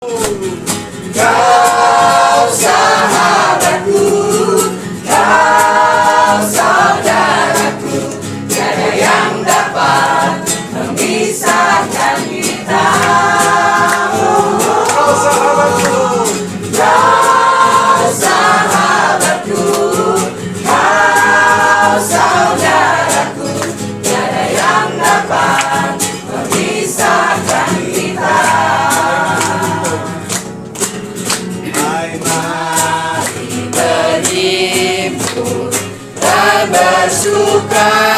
Kau sahabatku, kau saudaraku, tiada yang dapat memisahkan kita. Kau sahabatku, kau sahabatku, kau saudaraku, tiada yang dapat memisahkan kita. Dan bersukaria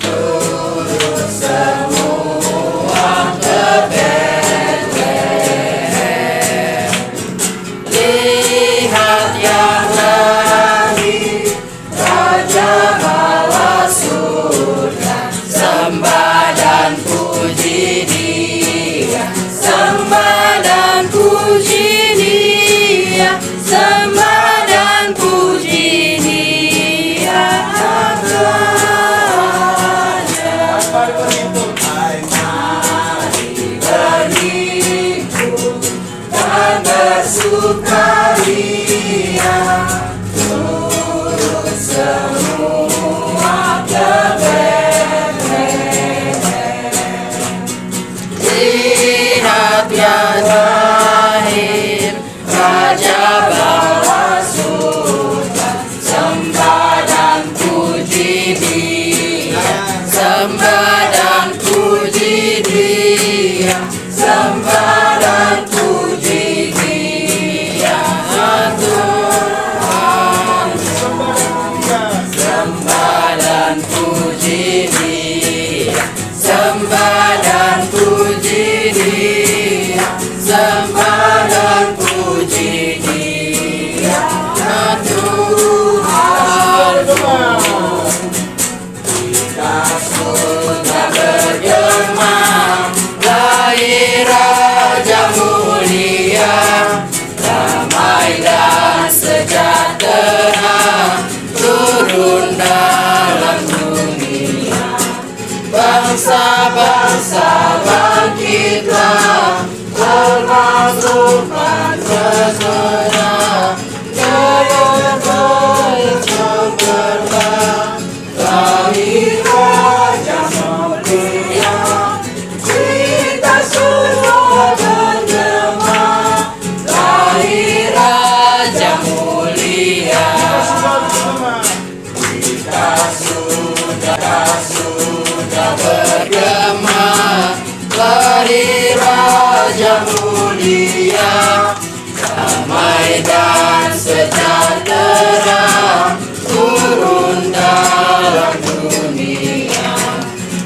turut semua ke Betlehem. Lihat yang lahir, Raja bala surga, sembah dan puji Dia, sembah dan puji Dia, sembah dan puji Dia. Mari berhimpun dan bersukaria, turut semua ke Betlehem. Lihat yang lahir, Raja bala surga, sembah dan puji Dia, sembah dan puji Dia, sembah dan puji Dia. Tuhan, sembah dan puji Dia, sembah dan puji Dia, sembah dan puji Dia. Tuhan, kita sudah bergema, lahir Raja mulia, damai dan sejahtera turun dalam dunia. Bangsa-bangsa bangkitlah, bermakmurkan segera, gaya baik cemerlang, lahir Raja mulia. Kita semua bergema, lahir Raja mulia. Kita sudah bergema, lahir Raja mulia, damai dan sejahtera turun dalam dunia.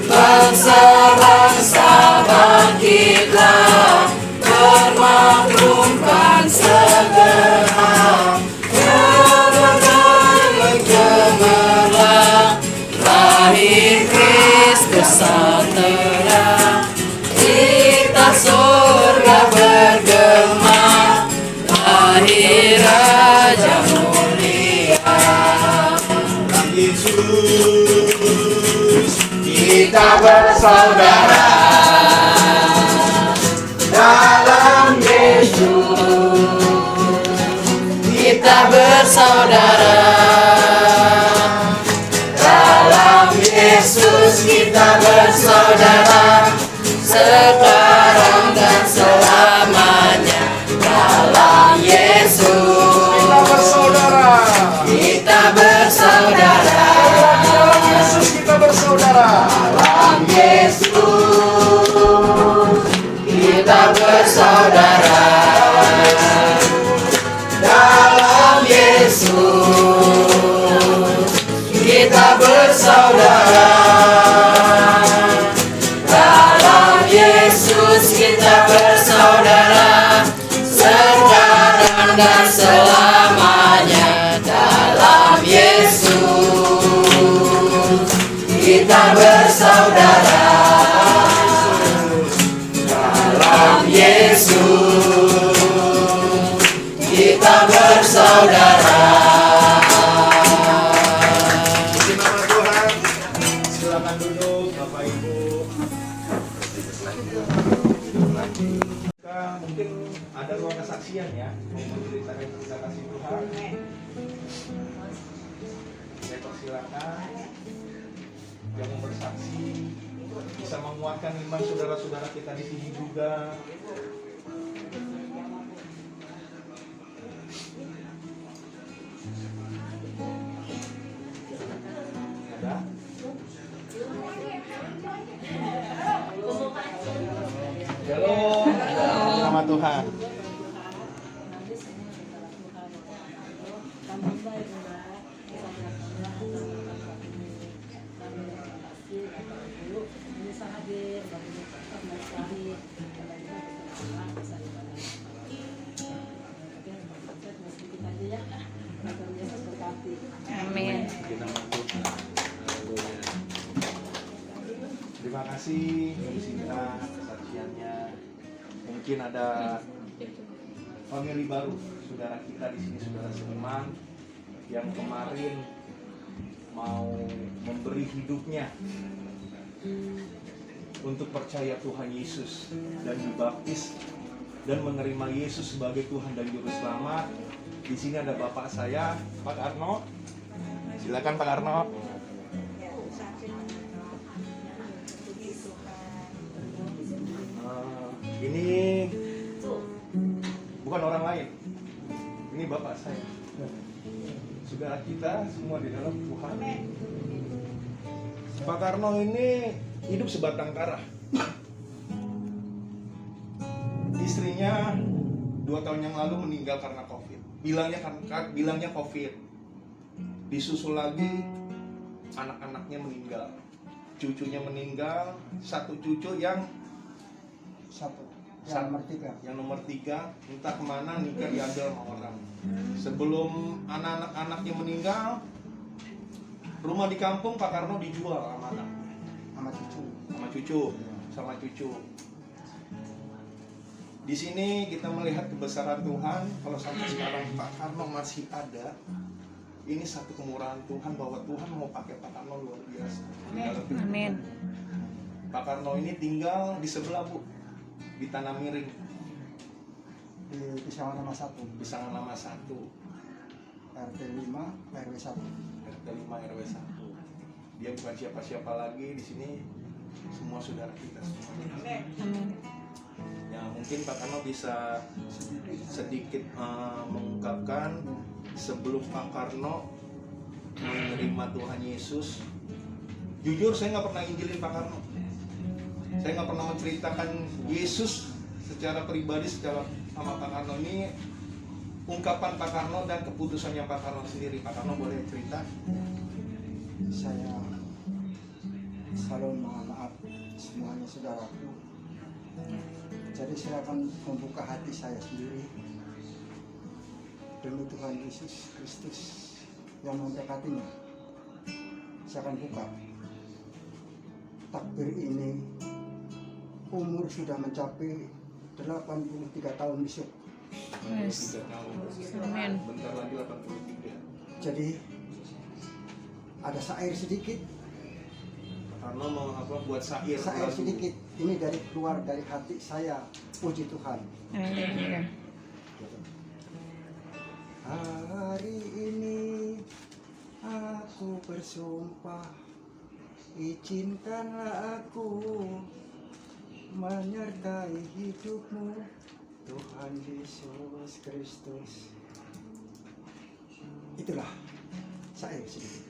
Bangsa-bangsa bangkitlah, bermakmurkan segera, damai cemerlang, lahir Kristus saudara. Kita surga bergema, lahir Raja mulia. Yesus, kita bersaudara dalam Yesus. Kita bersaudara dalam Yesus. Kita bersaudara sekarang dan selamanya dalam Yesus. Kita bersaudara. Kita bersaudara. Dalam Yesus kita bersaudara. Dalam Yesus kita bersaudara. Dalam Yesus kita bersaudara. Dalam Yesus kita bersaudara sekarang dan selamanya. Dalam Yesus kita bersaudara. Dalam Yesus kita bersaudara. Terima Tuhan. Silakan duduk Bapak Ibu. Duduk lagi. saudara mungkin ada ruang kesaksian ya, mau menceritakan cerita kasih Tuhan, saya persilakan yang mau bersaksi, bisa menguatkan iman saudara-saudara kita di sini juga. Ada? Shalom. Nama Tuhan. Amin. Terima kasih Ibu Sinta kesaksiannya. Mungkin ada family baru, saudara kita di sini, saudara seniman yang kemarin mau memberi hidupnya untuk percaya Tuhan Yesus dan dibaptis dan menerima Yesus sebagai Tuhan dan Juru Selamat. Di sini ada bapak saya, Pak Arno. Silakan Pak Arno. Ini bukan orang lain, ini bapak saya. Saudara kita semua di dalam Tuhan. Pak Karno ini hidup sebatang kara. Istrinya 2 tahun yang lalu meninggal karena COVID. Bilangnya COVID. Disusul lagi anak-anaknya meninggal, cucunya meninggal, satu cucu yang nomor tiga entah kemana nikah diambil sama orang. Sebelum anak-anaknya meninggal, rumah di kampung Pak Karno dijual sama anak, sama cucu. Di sini kita melihat kebesaran Tuhan. Kalau sampai sekarang Pak Karno masih ada, ini satu kemurahan Tuhan bahwa Tuhan mau pakai Pak Karno luar biasa. Amin. Pak Karno ini tinggal di sebelah, Bu, di Tanah Miring, di Pisangan Nama 1, Pisangan Nama 1, RT 5 RW 1. RT 5 RW 1. Dia bukan siapa-siapa lagi di sini, semua saudara kita semua. Amin. Ya, mungkin Pak Karno bisa sedikit mengungkapkan sebelum Pak Karno menerima Tuhan Yesus. Jujur saya nggak pernah injilin Pak Karno. Saya nggak pernah menceritakan Yesus secara pribadi secara sama Pak Karno. Ini ungkapan Pak Karno dan keputusannya Pak Karno sendiri. Pak Karno boleh cerita? Saya selalu mohon maaf semuanya saudaraku. Jadi saya akan membuka hati saya sendiri demi Tuhan Yesus Kristus yang memberkatinya. Saya akan buka takbir ini. Umur sudah mencapai 83 tahun besok. Yes. 3 tahun. Amin. Bentar lagi 83. Jadi ada syair sedikit. Karena mau buat syair lagu. Sedikit. Ini dari keluar dari hati saya. Puji Tuhan. Amin. Hari ini aku bersumpah, izinkanlah aku menyertai hidupmu, Tuhan Yesus Kristus. Itulah saya sedikit.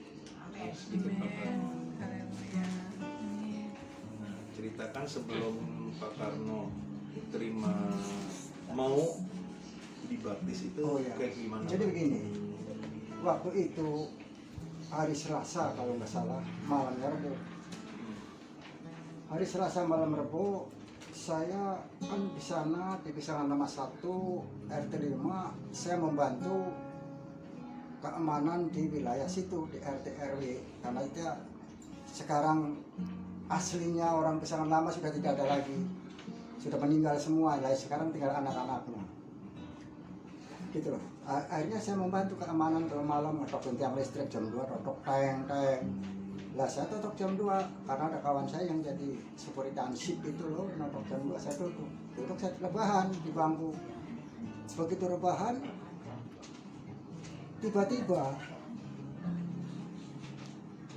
Sedikit Pak Karno. Ceritakan sebelum Pak Karno terima mau dibaptis itu Oh ya. kayak gimana? Jadi begini, waktu itu hari Selasa kalau nggak salah, malam Rebo. Hari Selasa malam Rebo, saya kan di sana di Pisangan Nama 1 RT 5, saya membantu keamanan di wilayah situ di RT RW, karena itu sekarang aslinya orang Pisangan Lama sudah tidak ada lagi, sudah meninggal semua, ya sekarang tinggal anak-anaknya. Gitu loh. Akhirnya saya membantu keamanan kalau malam ngetok tiang listrik jam 2, totok teng. Lah saya tutup jam 2 karena ada kawan saya yang jadi security ansip itu loh, notok jam 2 saya tutup. duduk saya rebahan di bangku. Begitu rebahan, tiba-tiba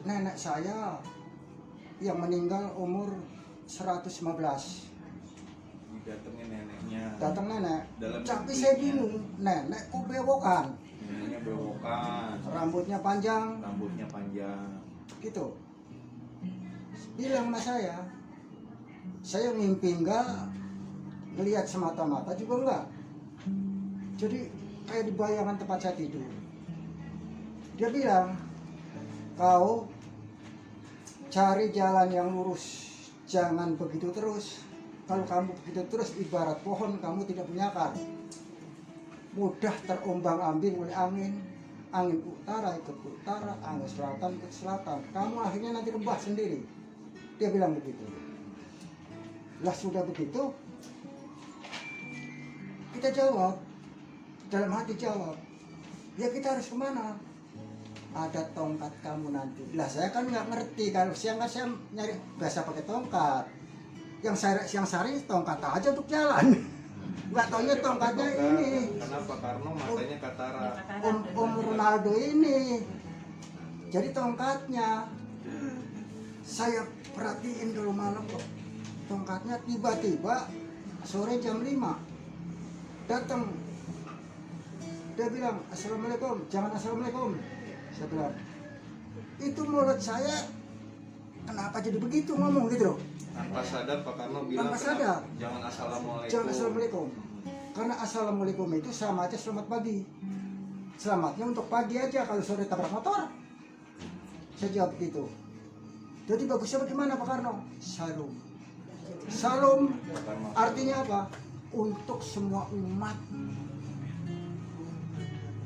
nenek saya yang meninggal umur 115. Didatengin neneknya. Datang nenek, Dalam tapi mimpinya. saya bingung, nenek kok bewokan, Neneknya bewokan, rambutnya panjang, rambutnya panjang. gitu. Bilang sama saya mimpi enggak, ngelihat semata-mata juga enggak. Jadi kayak di bayangan tempat saya tidur. Dia bilang, kau cari jalan yang lurus, jangan begitu terus. Kalau kamu begitu terus ibarat pohon kamu tidak punya akar, mudah terombang-ambing oleh angin. Angin utara ikut utara, angin selatan ikut selatan. Kamu akhirnya nanti rebah sendiri. Dia bilang begitu. Lah sudah begitu, kita jawab, dalam hati jawab, ya kita harus kemana? Ada tongkat kamu nanti. Lah saya kan nggak ngerti, kalau siang kan saya nyari biasa pakai tongkat. Yang sari tongkat aja untuk jalan. Nggak taunya tongkatnya ini. Kenapa? Karena matanya katara. Om Ronaldo ini. Jadi tongkatnya saya perhatiin dulu malam kok. Tongkatnya tiba-tiba sore jam 5 datang. Dia bilang, "Assalamualaikum." "Jangan assalamualaikum." Saya bilang, "Itu mulut saya kenapa jadi begitu ngomong gitu loh?" Tanpa sadar Pak Karno bilang Tanpa kenapa? sadar. Jangan assalamualaikum. Jangan assalamualaikum. Karena assalamualaikum itu sama aja selamat pagi. Selamatnya untuk pagi aja, kalau sore tabrak motor. Saya jawab gitu. Jadi bagusnya bagaimana Pak Karno? Salam. Salam Pak Karno. artinya apa? Untuk semua umat.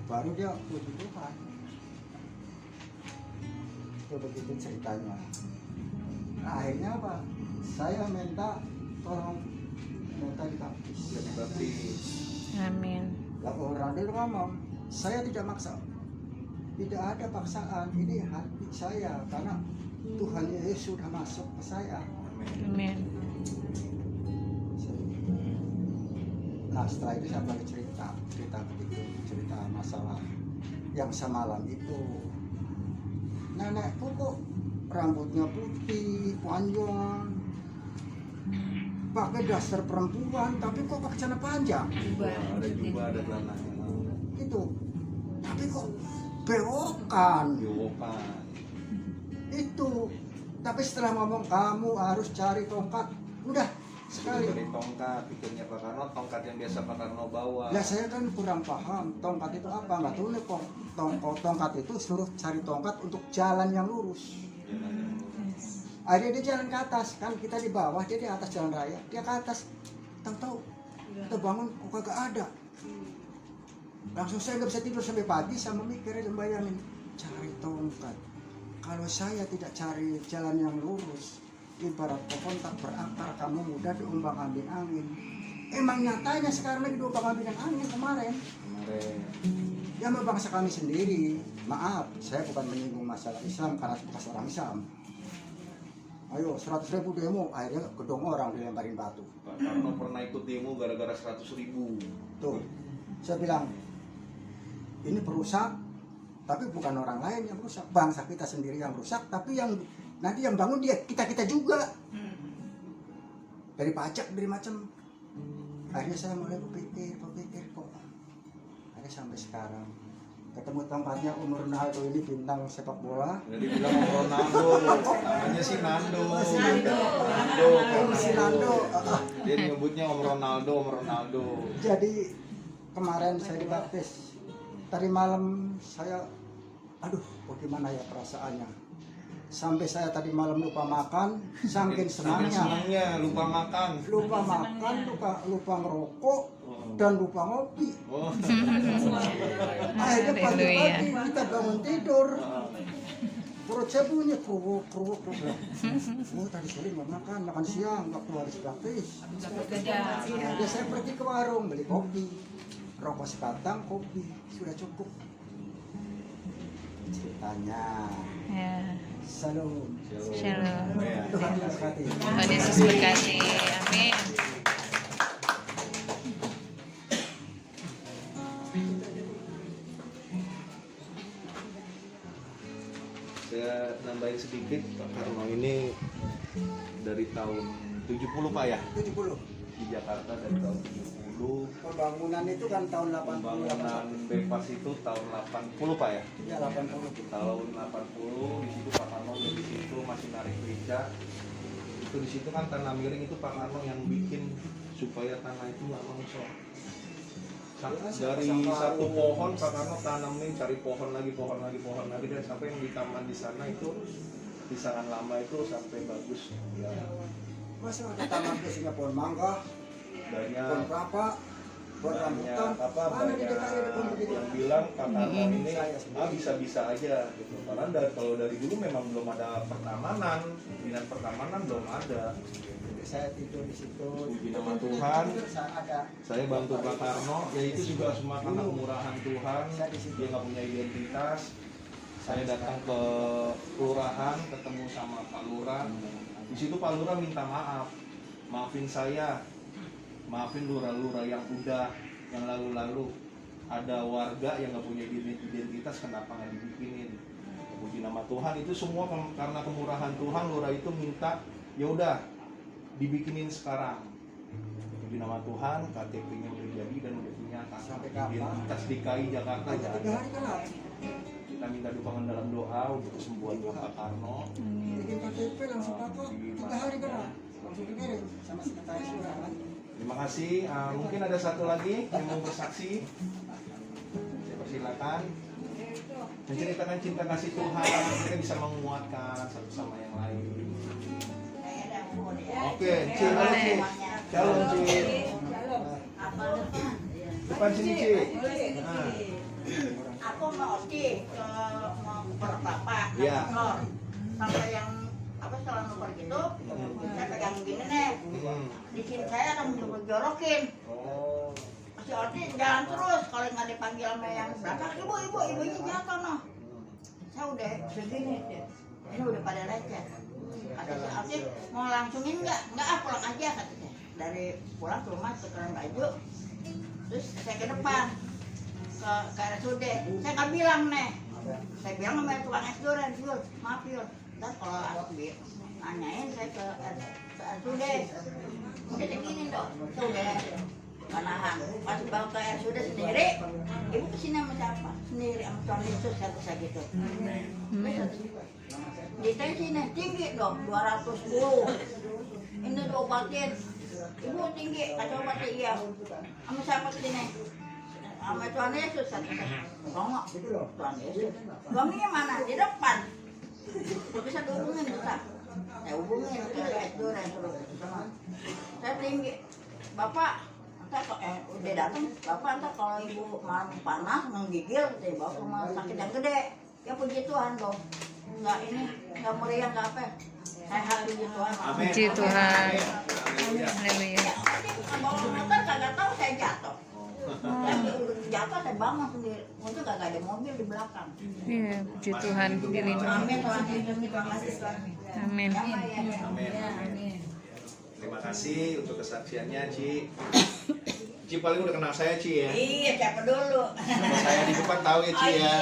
Baru dia puji Tuhan. Itu begitu ceritanya. Nah, akhirnya apa? Saya minta tolong minta dibaptis. Jadi baptis. Amin. Lalu orang dulu ngomong, saya tidak maksa. Tidak ada paksaan, ini hati saya karena Tuhan Yesus sudah masuk ke saya. Amin. Amin. Nah setelah itu saya balik cerita begitu, cerita masalah yang semalam itu. Nenekku kok rambutnya putih, panjang, pakai dasar perempuan, tapi kok pakai celana panjang, Ada jubah, ada celananya. itu. Tapi kok bewokan, Bewokan. itu. Tapi setelah ngomong kamu harus cari tongkat, udah sekali. Dari tongkat, pikirnya Pak Karno tongkat yang biasa Pak Karno bawa. Ya saya kan kurang paham tongkat itu apa, nggak tahu nih kok tongkat itu suruh cari tongkat untuk jalan yang lurus. Akhirnya dia jalan ke atas, kan kita di bawah, dia di atas jalan raya, dia ke atas. Tahu-tahu kita bangun kok kagak ada. Langsung saya nggak bisa tidur sampai pagi sama mikirnya dan bayangin cari tongkat. Kalau saya tidak cari jalan yang lurus, ibarat pohon tak berakar, kamu mudah diombang-ambing angin. Emang nyatanya sekarang lagi diombang-ambing angin kemarin. Kemarin. Ya sama bangsa kami sendiri. Maaf, saya bukan menyinggung masalah Islam karena bekas orang Islam. Ayo 100.000 demo, akhirnya gedung orang dilemparin batu. Pak Karno pernah ikut demo gara-gara 100.000. Tuh, saya bilang ini perusak, tapi bukan orang lain yang rusak, bangsa kita sendiri yang rusak, tapi yang nanti yang bangun dia kita juga. Dari pajak, dari macam. Akhirnya saya mulai berpikir kok. Akhirnya sampai sekarang ketemu tempatnya Om Ronaldo ini, bintang sepak bola. Jadi bilang Om Ronaldo, namanya si Nando. Nando. Si Nando. Dia nyebutnya Om Ronaldo. Jadi kemarin saya dibaptis. Tadi malam saya, aduh, bagaimana ya perasaannya? Sampai saya tadi malam lupa makan, saking senangnya. Lupa makan. Lupa makan, lupa ngerokok, dan lupa ngopi. Oh. Akhirnya pagi-pagi Haleluya. kita bangun tidur, perut saya bunyi keruk. Oh tadi sore nggak makan siang waktu habis baptis. Akhirnya saya pergi ke warung beli kopi, rokok sebatang, kopi, sudah cukup. Ceritanya. Ya. Salam. Shalom. Ya. Tuhan memberkati. Tuhan Yesus berkati. Amin. saya nambahin sedikit, Pak Karno ini dari tahun 70 Pak ya, 70. di Jakarta dari tahun 70. Pembangunan itu kan tahun 80. Pembangunan Bepas itu tahun 80 Pak ya. Ya 80. Tahun 80 di situ Pak Karno dari situ masih narik beca. Itu di situ kan tanah miring itu Pak Karno yang bikin supaya tanah itu nggak longsor. Dari satu pohon Pak Karno tanamin, cari pohon lagi dan sampai yang di taman di sana itu pisangan lama itu sampai bagus ya. Masa ada taman ke Singapura mangga, Banyak pohon kelapa, pohon rambutan, mana di DKI ada pohon begitu? yang bilang Pak Karno ini bisa-bisa aja gitu. Karena kalau dari dulu memang belum ada pertamanan, minat pertamanan belum ada. Saya tidur di situ. Puji nama Tuhan. Saya ada. Saya bantu Pak Karno, ya itu juga semua karena kemurahan Tuhan. Dia nggak punya identitas. Saya datang ke kelurahan, ketemu sama Pak Lurah. Di situ Pak Lurah minta maaf, maafin saya, maafin lurah-lurah yang udah, yang lalu-lalu. Ada warga yang nggak punya identitas, kenapa nggak dibikinin? Puji nama Tuhan, itu semua karena kemurahan Tuhan. Lurah itu minta, ya udah dibikinin sekarang. Puji nama Tuhan, KTP-nya udah jadi dan udah punya Sampai kapan? identitas DKI Jakarta. Hanya 3 hari kan? Kita minta dukungan dalam doa untuk kesembuhan Pak Karno. Bikin KTP langsung dapat 3 hari kan? Langsung dikirim sama sekretaris lurah. Terima kasih. Mungkin ada satu lagi yang mau bersaksi. Saya persilakan. Menceritakan cinta kasih Tuhan, kita bisa menguatkan satu sama yang lain. Oke, Ci, boleh Ci. Shalom Ci. Depan sini Ci. Nah. Aku mau mau Pondok Kelapa, Iya. sampai yang apa setelah nuker gitu, saya pegang gini nih, di sini saya akan jorokin. Oh. Si Oti jalan terus, kalau nggak dipanggil sama yang belakang, ibunya jatuh noh. Saya udah segini, ini udah pada lecet. Kata si Oti mau langsungin nggak pulang aja katanya. Dari pulang ke rumah tukeran baju, terus saya ke depan. Ke RSUD, saya nggak bilang nih, saya bilang sama tukang es durian, Yul, maaf Yul, ntar kalau aku nanyain saya ke RSUD, udah segini dong, udah nggak nahan, pas bawa ke RSUD sendiri, ibu kesini sama siapa? Sendiri sama suami Yesus saya gitu. Di sini tinggi dong, 210, ini diobatin, ibu tinggi, kacau obatnya iya, sama siapa kesini? Sama Tuhan Yesus, bongok, Tuhan Yesus. Suaminya mana? Di depan. Bisa dihubungin, bisa. Saya hubungin ke S2 yang suruh sama. Saya tinggi. Bapak, udah datang. Bapak, entar kalau ibu panas, menggigil, saya bawa ke rumah sakit yang gede. Ya puji Tuhan dong. Enggak ini, enggak meriah, enggak apa. Sehat puji Tuhan. Amin. Puji Tuhan. Haleluya. Haleluya. Bawa motor kagak tahu saya jatuh. Jatuh saya bangun sendiri. Untuk kagak ada mobil di belakang. Iya, puji Tuhan dilindungi. Amin, Tuhan lindungi, Tuhan kasih Tuhan. Amin. Amin. Terima kasih untuk kesaksiannya Ci. Ci paling udah kenal saya Ci ya. Iya, siapa dulu? Nama saya di depan tahu ya Ci ya. Oh, iya.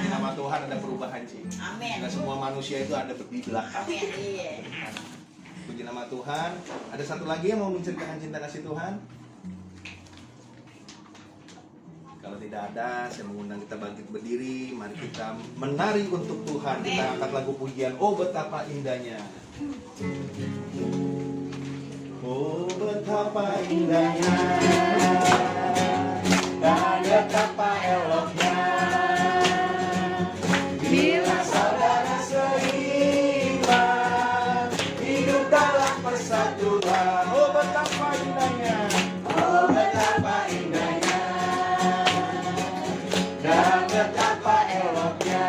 Di nama Tuhan ada perubahan Ci. Amin. Karena semua manusia itu ada di belakang. Amin, iya. Puji nama Tuhan. Ada satu lagi yang mau menceritakan cinta kasih Tuhan? Kalau tidak ada, saya mengundang kita bangkit berdiri. Mari kita menari untuk Tuhan. Kita angkat lagu pujian. Oh betapa indahnya. Oh betapa indahnya dan betapa eloknya bila saudara seiman hidup dalam persatuan. Oh betapa indahnya. Oh betapa indahnya dan betapa eloknya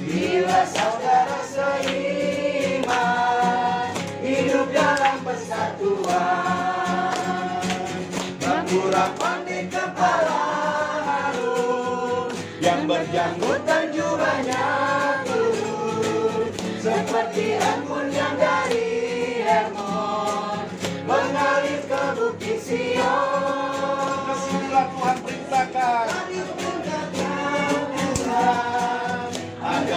bila saudara seiman hidup dalam persatuan. Berkurang pandai kepala harun yang berjanggut dan jubahnya turun seperti embun yang dari Hermon mengalir ke bukit Sion. Kesinilah Tuhan perintahkan. Ada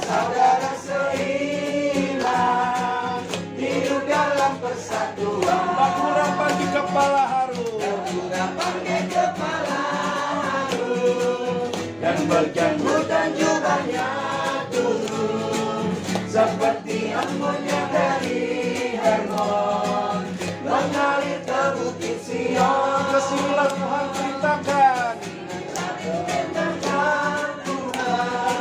saudara seiman, hidup dalam persatuan. Urapan di kepala harum, Urapan di kepala harum, dan berjanggut dan jubahnya turun, seperti embunnya dari Hermon, mengalir ke bukit Sion. Kesinilah Tuhan ceritakan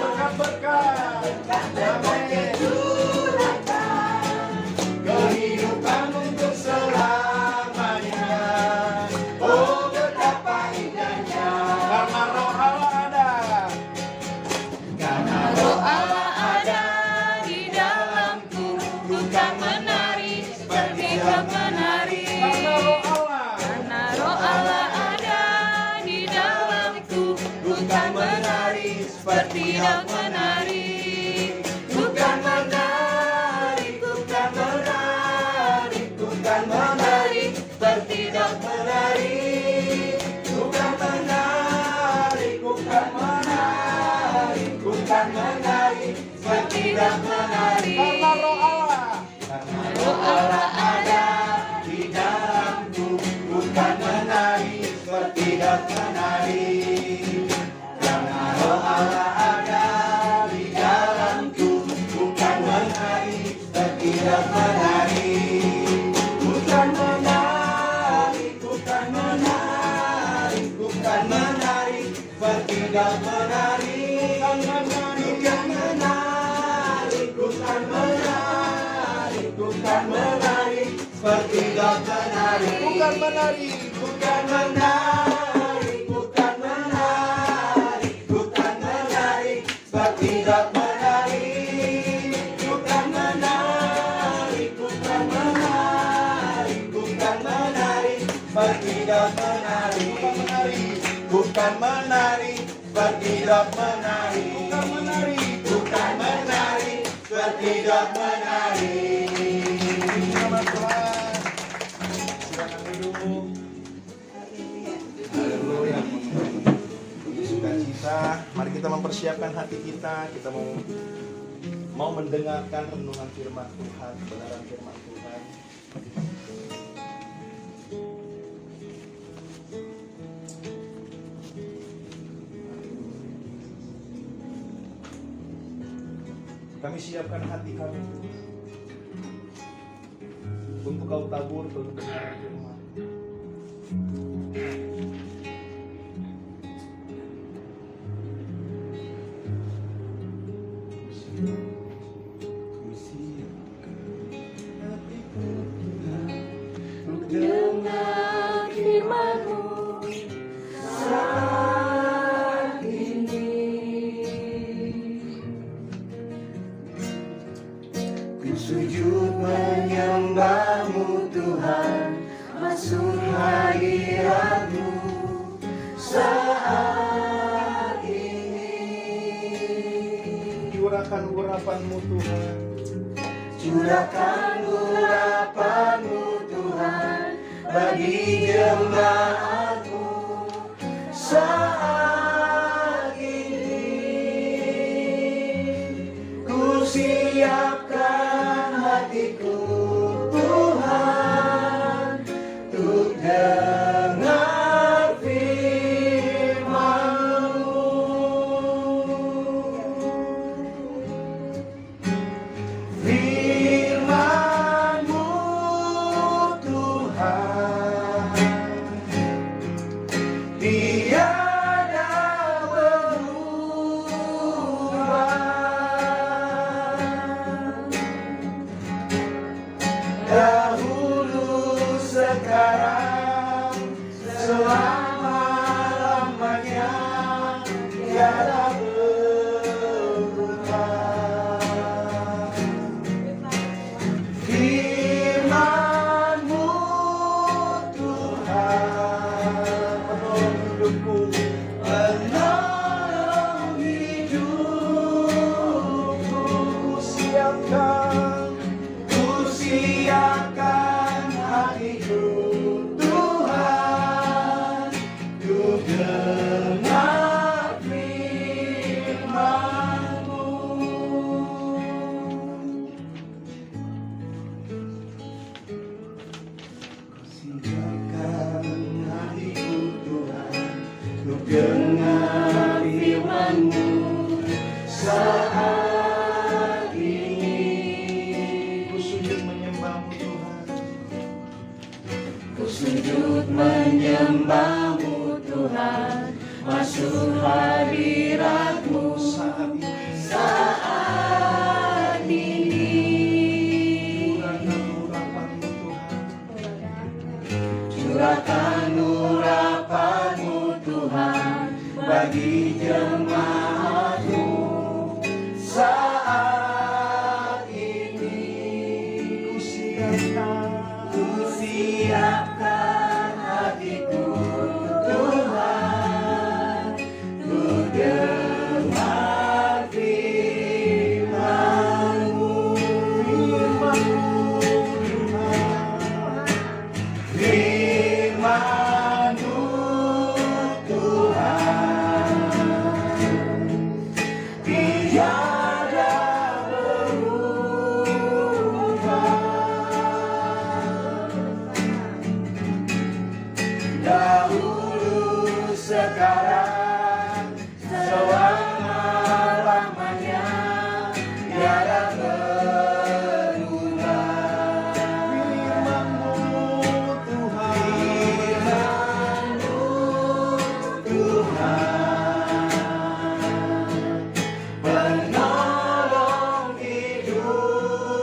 berkat-berkat. Amin. Kehidupan untuk selamanya. Oh, betapa indahnya. Karena Roh Allah ada, Karena Roh Allah ada di dalamku, ku kan menari seperti dok menari. karena Roh Allah. Karena Roh Allah ada di dalamku, ku kan menari seperti dok menari. bukan menari, bukan menari, bukan menari, seperti dok menari. Bukan menari, bukan menari, bukan menari, seperti dok menari. Karena Roh Allah. Karena Roh Allah ada di dalamku, bukan menari seperti dok menari. Karena Roh Allah ada di dalamku, bukan menari seperti dok menari. Bukan menari, bukan menari, bukan menari seperti dok menari. Bukan menari, bukan menari, bukan menari seperti dok menari. Bukan menari, Bukan menari, bukan menari, bukan menari seperti dok menari. Bukan menari, bukan menari, bukan menari seperti dok menari. bukan menari, Bukan menari seperti dok menari. bukan menari. Bukan menari seperti dok menari. Nama Tuhan. Silakan duduk. Haleluya. Puji sukacita. Mari kita mempersiapkan hati kita. Kita mau mendengarkan renungan firman Tuhan, kebenaran firman Tuhan. Kami siapkan hati kami untuk kau tabur kebenaran firman. Dengar firman-Mu saat ini. Ku sujud menyembah-Mu Tuhan, masuk hadirat-Mu saat ini. Curahkan urapan-Mu Tuhan. Curahkan urapan-Mu Tuhan bagi jemaat-Mu saat ini. Ku siapkan hatiku Tuhan untuk dengar firman-Mu. Firman-Mu Tuhan, tiada saat ini. Ku sujud menyembahmu Tuhan. Ku sujud menyembahmu Tuhan, masuk hadiratmu Saat ini saat ini. curahkan urapanmu Tuhan, Curahkan urapanmu Tuhan bagi jemaatmu saat ini. Ku siapkan hatiku Tuhan, untuk dengar firman-Mu, firman-Mu Tuhan, tiada berubah. Dahulu, sekarang, selama-lamanya, tiada berubah. Firman-Mu Tuhan, firman-Mu Tuhan, penolong hidupku.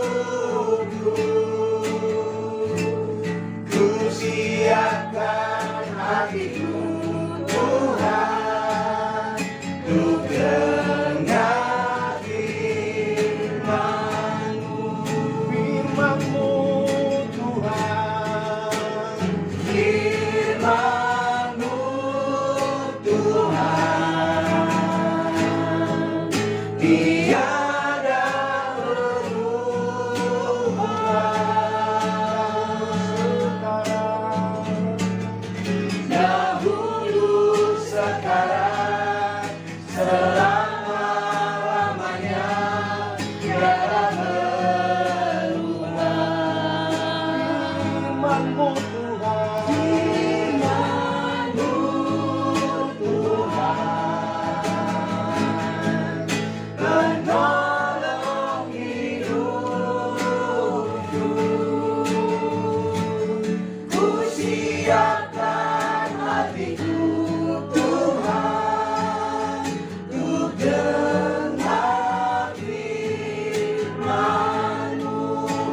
Ku siapkan hatiku Tuhan, untuk dengar firman-Mu, firman-Mu Tuhan, firman-Mu Tuhan, tiada berubah. Dahulu, sekarang, selama-lamanya, tiada berubah. Firman-Mu Tuhan, firman-Mu Tuhan, penolong hidupku. Ku siapkan hatiku Tuhan, untuk dengar firman-Mu.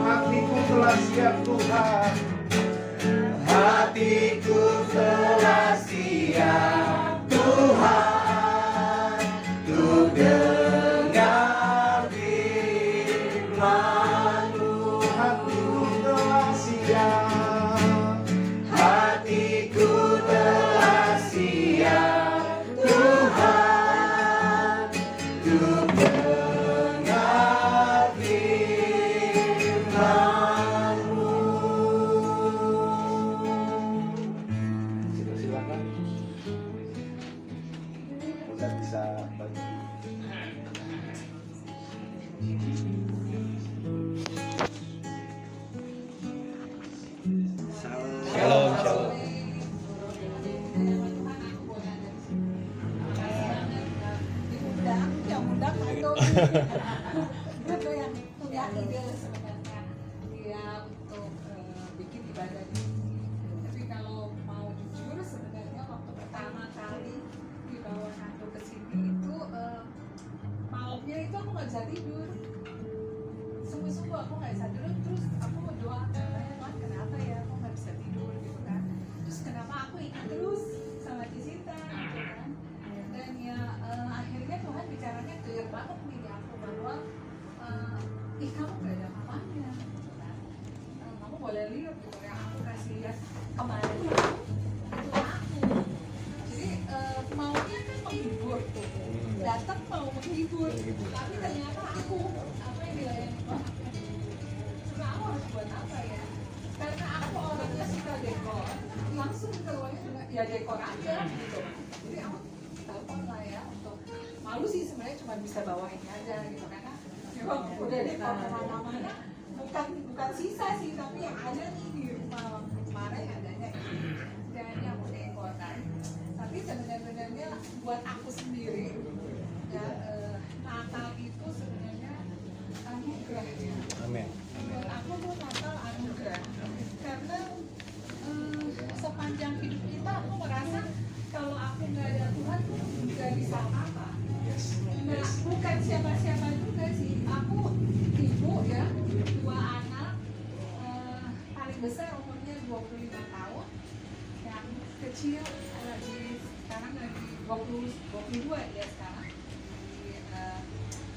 Hatiku telah siap Tuhan, hatiku telah siap Tuhan, untuk dengar firman-Mu. Hatiku telah siap, hatiku telah siap Tuhan, untuk dengar firman-Mu. Silakan. Udah bisa bagi. Shalom, shalom. Undang atau berapa yang punya ide sebenarnya dia untuk bikin ibadah ini. Tapi kalau mau jujur sebenarnya waktu pertama kali dibawa Nando ke sini itu malamnya itu aku nggak bisa tidur. Sungguh-sungguh aku nggak bisa tidur, terus aku berdoa, Tuhan kenapa ya aku nggak bisa tidur gitu kan. Terus kenapa aku ingat terus sama Cisita gitu kan. Dan ya akhirnya Tuhan bicaranya clear banget nih di aku bahwa kamu gak ada mamanya gitu kan. Kamu boleh lihat gitu yang aku kasih lihat kemarin itu aku. Jadi maunya kan menghibur tuh, datang mau menghibur, tapi ternyata aku apa yang dilayani Tuhan. Coba aku harus buat apa ya? Karena aku orangnya suka dekor, langsung keluarnya juga ya dekor aja gitu. Jadi aku telepon lah ya untuk malu sih sebenarnya cuma bisa bawa ini aja gitu karena memang udah dekor kemana-mana bukan sisa sih tapi yang ada nih di rumah waktu kemarin adanya ini dan yang aku dekor kan. Tapi sebenarnya buat aku sendiri ya Natal itu kecil, lagi sekarang lagi 22 ya sekarang di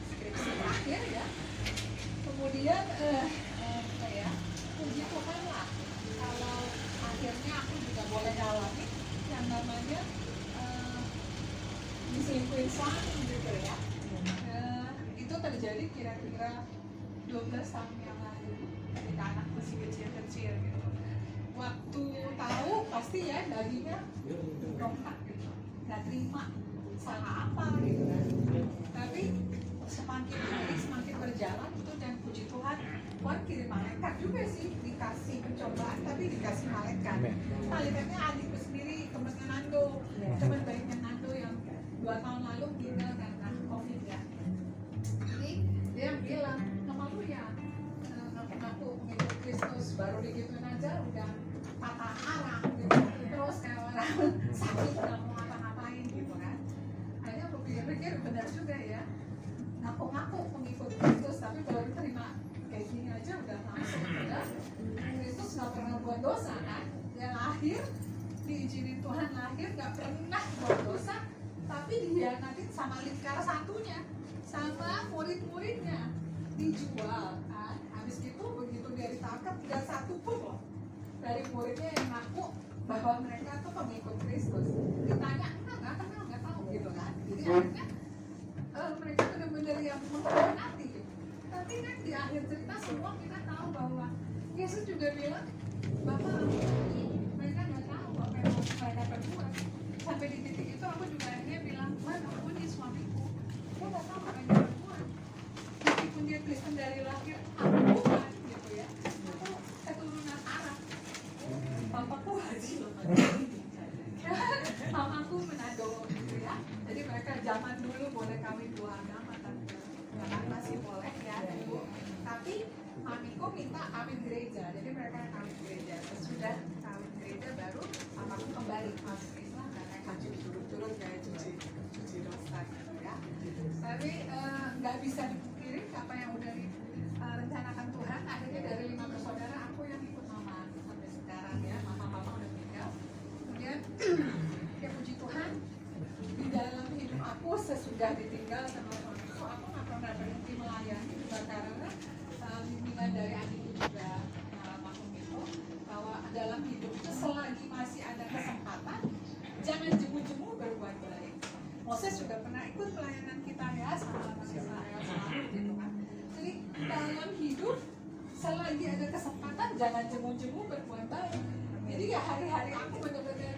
skripsi terakhir ya. Kemudian apa ya, puji Tuhan lah kalau akhirnya aku juga boleh alami yang namanya diselingkuhin suami gitu ya. Itu terjadi kira-kira 12 tahun yang lalu ketika anak masih kecil-kecil gitu. Waktu tahu pasti ya dagingnya rontak gitu, nggak terima salah apa gitu kan. Tapi semakin hari semakin berjalan itu, dan puji Tuhan, Tuhan kirim malaikat juga sih, dikasih pencobaan tapi dikasih malaikat. Malaikatnya adikku sendiri, temannya Nando, teman baiknya Nando yang 2 tahun lalu meninggal karena COVID ya. Jadi dia bilang, nama lu ya ngaku mengikut Kristus, baru digituin aja udah patah arah gitu. Terus kayak orang sakit nggak mau ngapa-ngapain gitu kan. Akhirnya aku pikir-pikir benar juga ya, ngaku-ngaku mengikut Kristus tapi baru terima kayak gini aja udah langsung udah. Kristus nggak pernah buat dosa kan, dia lahir diizinin Tuhan lahir, nggak pernah buat dosa, tapi dihianatin sama lingkar satunya, sama murid-muridnya, dijual kan. Habis itu begitu dia ditangkap, tidak satu pun loh dari muridnya yang ngaku bahwa mereka tuh pengikut Kristus. Ditanya, nggak kenal, nggak tahu gitu kan. Jadi akhirnya mereka benar-benar yang mengkhianati gitu. Tapi kan di akhir cerita semua kita tahu bahwa Yesus juga bilang, Bapak ampuni, mereka nggak tahu apa yang mereka perbuat. Sampai di titik itu aku juga akhirnya bilang, Tuhan ampuni suamiku, dia nggak tahu apa yang dia perbuat. Meskipun dia Kristen dari lahir, aku bukan gitu ya. Aku keturunan Arab. Papaku haji loh. Mamaku Manado gitu ya. Jadi mereka zaman dulu boleh kawin 2 agama, tapi sekarang masih boleh ya dulu. Tapi mamiku minta kawin gereja, jadi mereka kawin gereja. Sesudah kawin gereja baru mamaku kembali masuk Islam dan mereka turut-turut kayak cuci dosa gitu ya. Tapi nggak bisa dipungkiri apa yang udah direncanakan Tuhan. Akhirnya dari 5 bersaudara aku yang ikut mama sampai sekarang ya. Mama udah meninggal. Kemudian ya puji Tuhan, di dalam hidup aku sesudah ditinggal sama suamiku, aku nggak pernah berhenti melayani juga karena bimbingan dari adikku juga almarhum itu, bahwa dalam hidup itu selagi masih ada kesempatan jangan jemu-jemu berbuat baik. Moses juga pernah ikut pelayanan kita ya sama anak Israel selalu gitu kan. Jadi dalam hidup selagi ada kesempatan jangan jemu-jemu berbuat baik. Jadi ya hari-hari aku benar-benar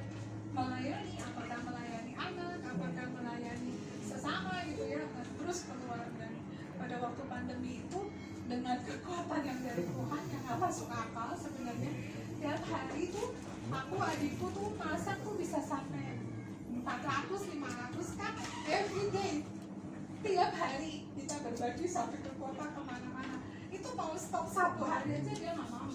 melayani, apakah melayani anak, apakah melayani sesama gitu ya, terus keluar. Dan pada waktu pandemi itu dengan kekuatan yang dari Tuhan yang gak masuk akal sebenarnya, tiap hari tuh aku adikku tuh masak tuh bisa sampai 400-500 kan every day. Tiap hari kita berbagi sampai ke kota kemana-mana. Itu mau stop 1 hari aja dia gak mau.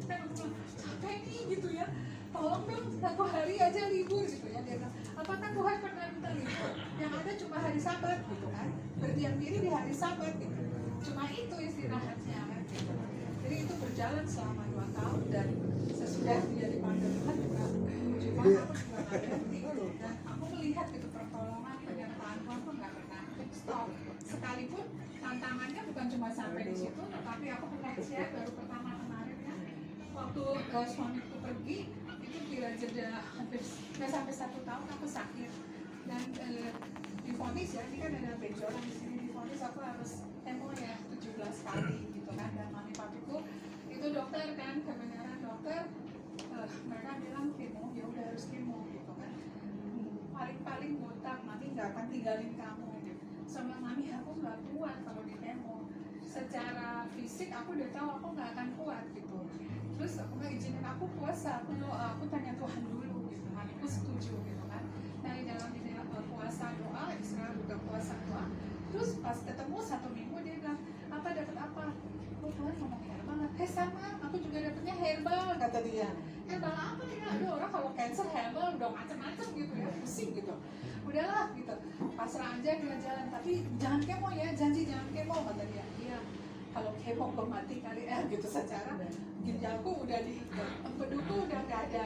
Kan aku bilang, capek nih gitu ya, tolong dong 1 hari aja libur gitu ya. Dia bilang, apakah Tuhan pernah minta libur? Yang ada cuma hari Sabat gitu kan, berdiam diri di hari Sabat gitu. Cuma itu istirahatnya kan gitu. Jadi itu berjalan selama 2 tahun, dan sesudah dia dipanggil Tuhan juga puji Tuhan aku juga gak berhenti. Dan aku melihat itu pertolongan penyertaan Tuhan tuh gak pernah stop. Sekalipun tantangannya bukan cuma sampai di situ, tetapi aku pernah share baru pertama kemarin ya, waktu suamiku pergi itu kira jeda hampir nggak sampai 1 tahun aku sakit, dan divonis ya, ini kan ada benjolan di sini, divonis aku harus kemo ya 17 kali gitu kan. Dan mami papiku itu dokter kan, kebenaran dokter, mereka bilang kemo, ya udah harus kemo gitu kan. Paling botak, mami nggak akan tinggalin kamu gitu. Sama mami aku nggak kuat kalau di kemo, secara fisik aku udah tahu aku nggak akan kuat gitu. Terus aku nggak izinin aku puasa, aku doa, aku tanya Tuhan dulu gitu, mamiku setuju gitu kan. Dari dalam ini puasa doa, Israel juga puasa doa. Terus pas ketemu 1 minggu dia bilang, apa dapat apa? Oh Tuhan ngomong herbal, sama, aku juga dapatnya herbal kata dia. Herbal apa dia? Aduh orang kalau cancer herbal udah macam-macam gitu ya, pusing gitu. Udahlah gitu, pasrah aja dia jalan, tapi jangan kemo ya, janji jangan kemo kata dia. Iya, kalau kemo gue mati kali gitu, secara ginjalku udah di empedu tuh udah nggak ada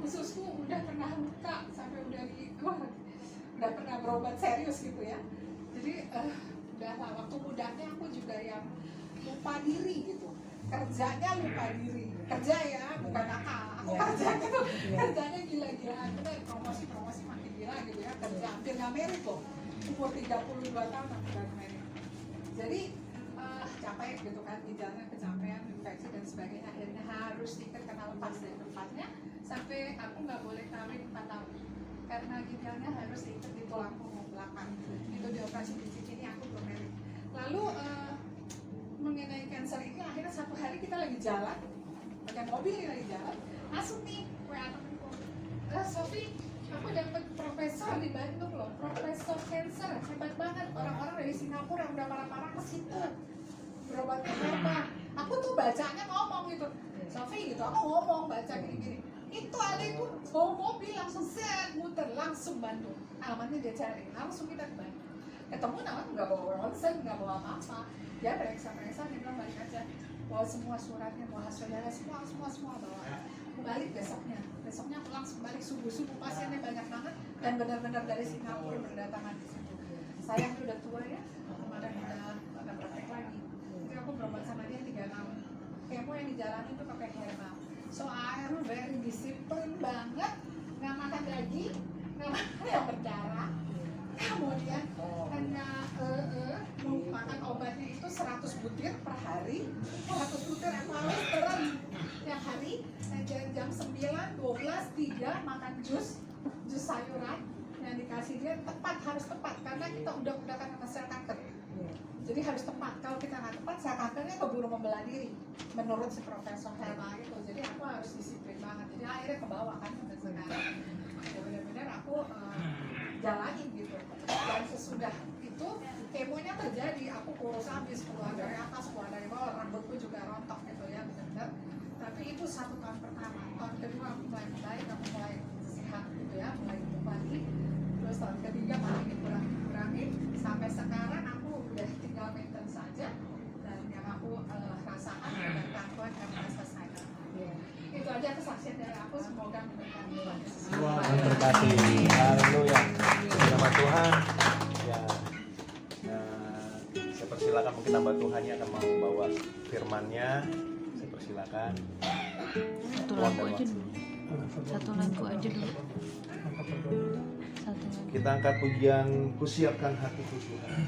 ususku udah pernah luka sampai udah pernah berobat serius gitu ya. Jadi udah lah, waktu mudanya aku juga yang lupa diri gitu, kerjanya lupa diri, kerja ya bukan nakal, aku kerjanya tuh kerjanya gila-gilaan, bener, promosi makin gila gitu ya, kerja hampir nggak merit loh, umur 32 tahun aku udah merit. Jadi capek gitu kan, ginjalnya kecapean, infeksi dan sebagainya, akhirnya harus diikat karena lepas dari tempatnya sampai aku nggak boleh kawin 4 tahun karena ginjalnya harus diikat di tulang punggung belakang. Itu dioperasi di sini aku belum merit. Lalu mengenai cancer ini akhirnya satu hari kita lagi jalan pakai mobil, lagi jalan masuk nih WA temanku, Sofi, aku dapat profesor di Bandung loh, profesor cancer hebat banget, orang-orang dari Singapura yang udah parah-parah ke situ berobat apa. Aku tuh bacanya ngomong gitu, Sofi gitu, aku ngomong baca gini-gini, itu ada itu bawa mobil langsung set muter langsung Bandung, alamatnya dia cari, langsung kita ke Bandung, ketemu namanya nggak bawa ronsen, nggak bawa apa-apa, dia periksa dia bilang balik aja, bawa semua suratnya, bawa hasil darah semua bawa. Aku balik besoknya aku langsung balik subuh pasiennya banyak banget dan benar-benar dari Singapura berdatangan di situ. Sayangnya udah tua ya, kemarin udah praktek lagi. Jadi aku berobat sama dia 3 tahun. Kemo yang dijalani itu pakai herbal. So I'm very disiplin banget, nggak makan daging, nggak makan yang berdarah. Kemudian hanya makan obatnya itu 100 butir per hari, 100 butir aku harus terus tiap hari. Jam 9, 12, 3 makan jus sayuran yang dikasih dia harus tepat karena kita udah kena sel kanker. Jadi harus tepat. Kalau kita nggak tepat, sel kankernya keburu membelah diri menurut si Profesor Herma itu. Jadi aku harus disiplin banget. Jadi akhirnya kebawa kan sampai sekarang. Ya benar-benar aku jalanin gitu. Dan sesudah itu kemonya terjadi, aku kurus habis, keluar dari atas, keluar dari bawah, rambutku juga rontok gitu ya benar-benar. Tapi itu 1 tahun pertama. Tahun kedua aku mulai baik, aku mulai sehat gitu ya, mulai hidup lagi. Terus tahun ketiga makin dikurangin sampai sekarang aku udah tinggal maintain saja. Dan yang aku rasakan adalah gangguan karena selesai. Itu aja kesaksian dari aku, semoga memberkati. Memberkati. Haleluya. Nama Tuhan. Ya. Saya persilakan mungkin hamba Tuhan yang akan mau bawa firman-Nya. Saya persilakan. Satu lagu aja dulu. Kita angkat pujian Kusiapkan Hatiku Tuhan.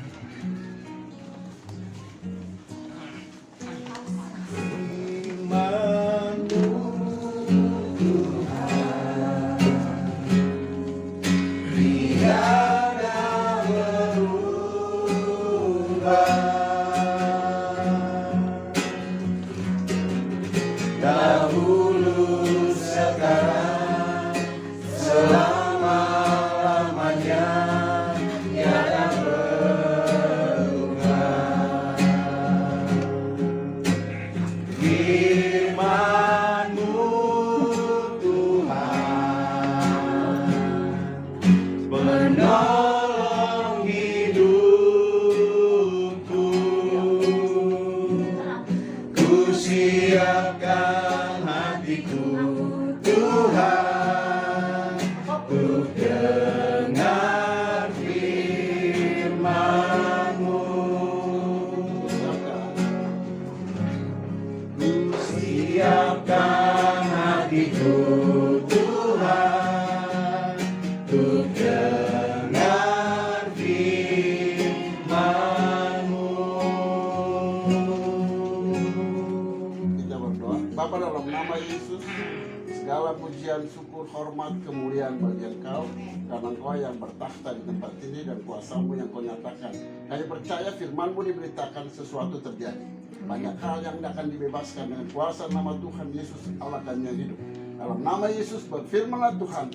Syukur, hormat, kemuliaan bagi Engkau karena Engkau yang bertakhta di tempat ini dan kuasa-Mu yang Kau nyatakan. Kami percaya firman-Mu diberitakan sesuatu terjadi. Banyak hal yang akan dibebaskan dengan kuasa nama Tuhan Yesus Allah dan yang hidup. Dalam nama Yesus berfirmanlah Tuhan,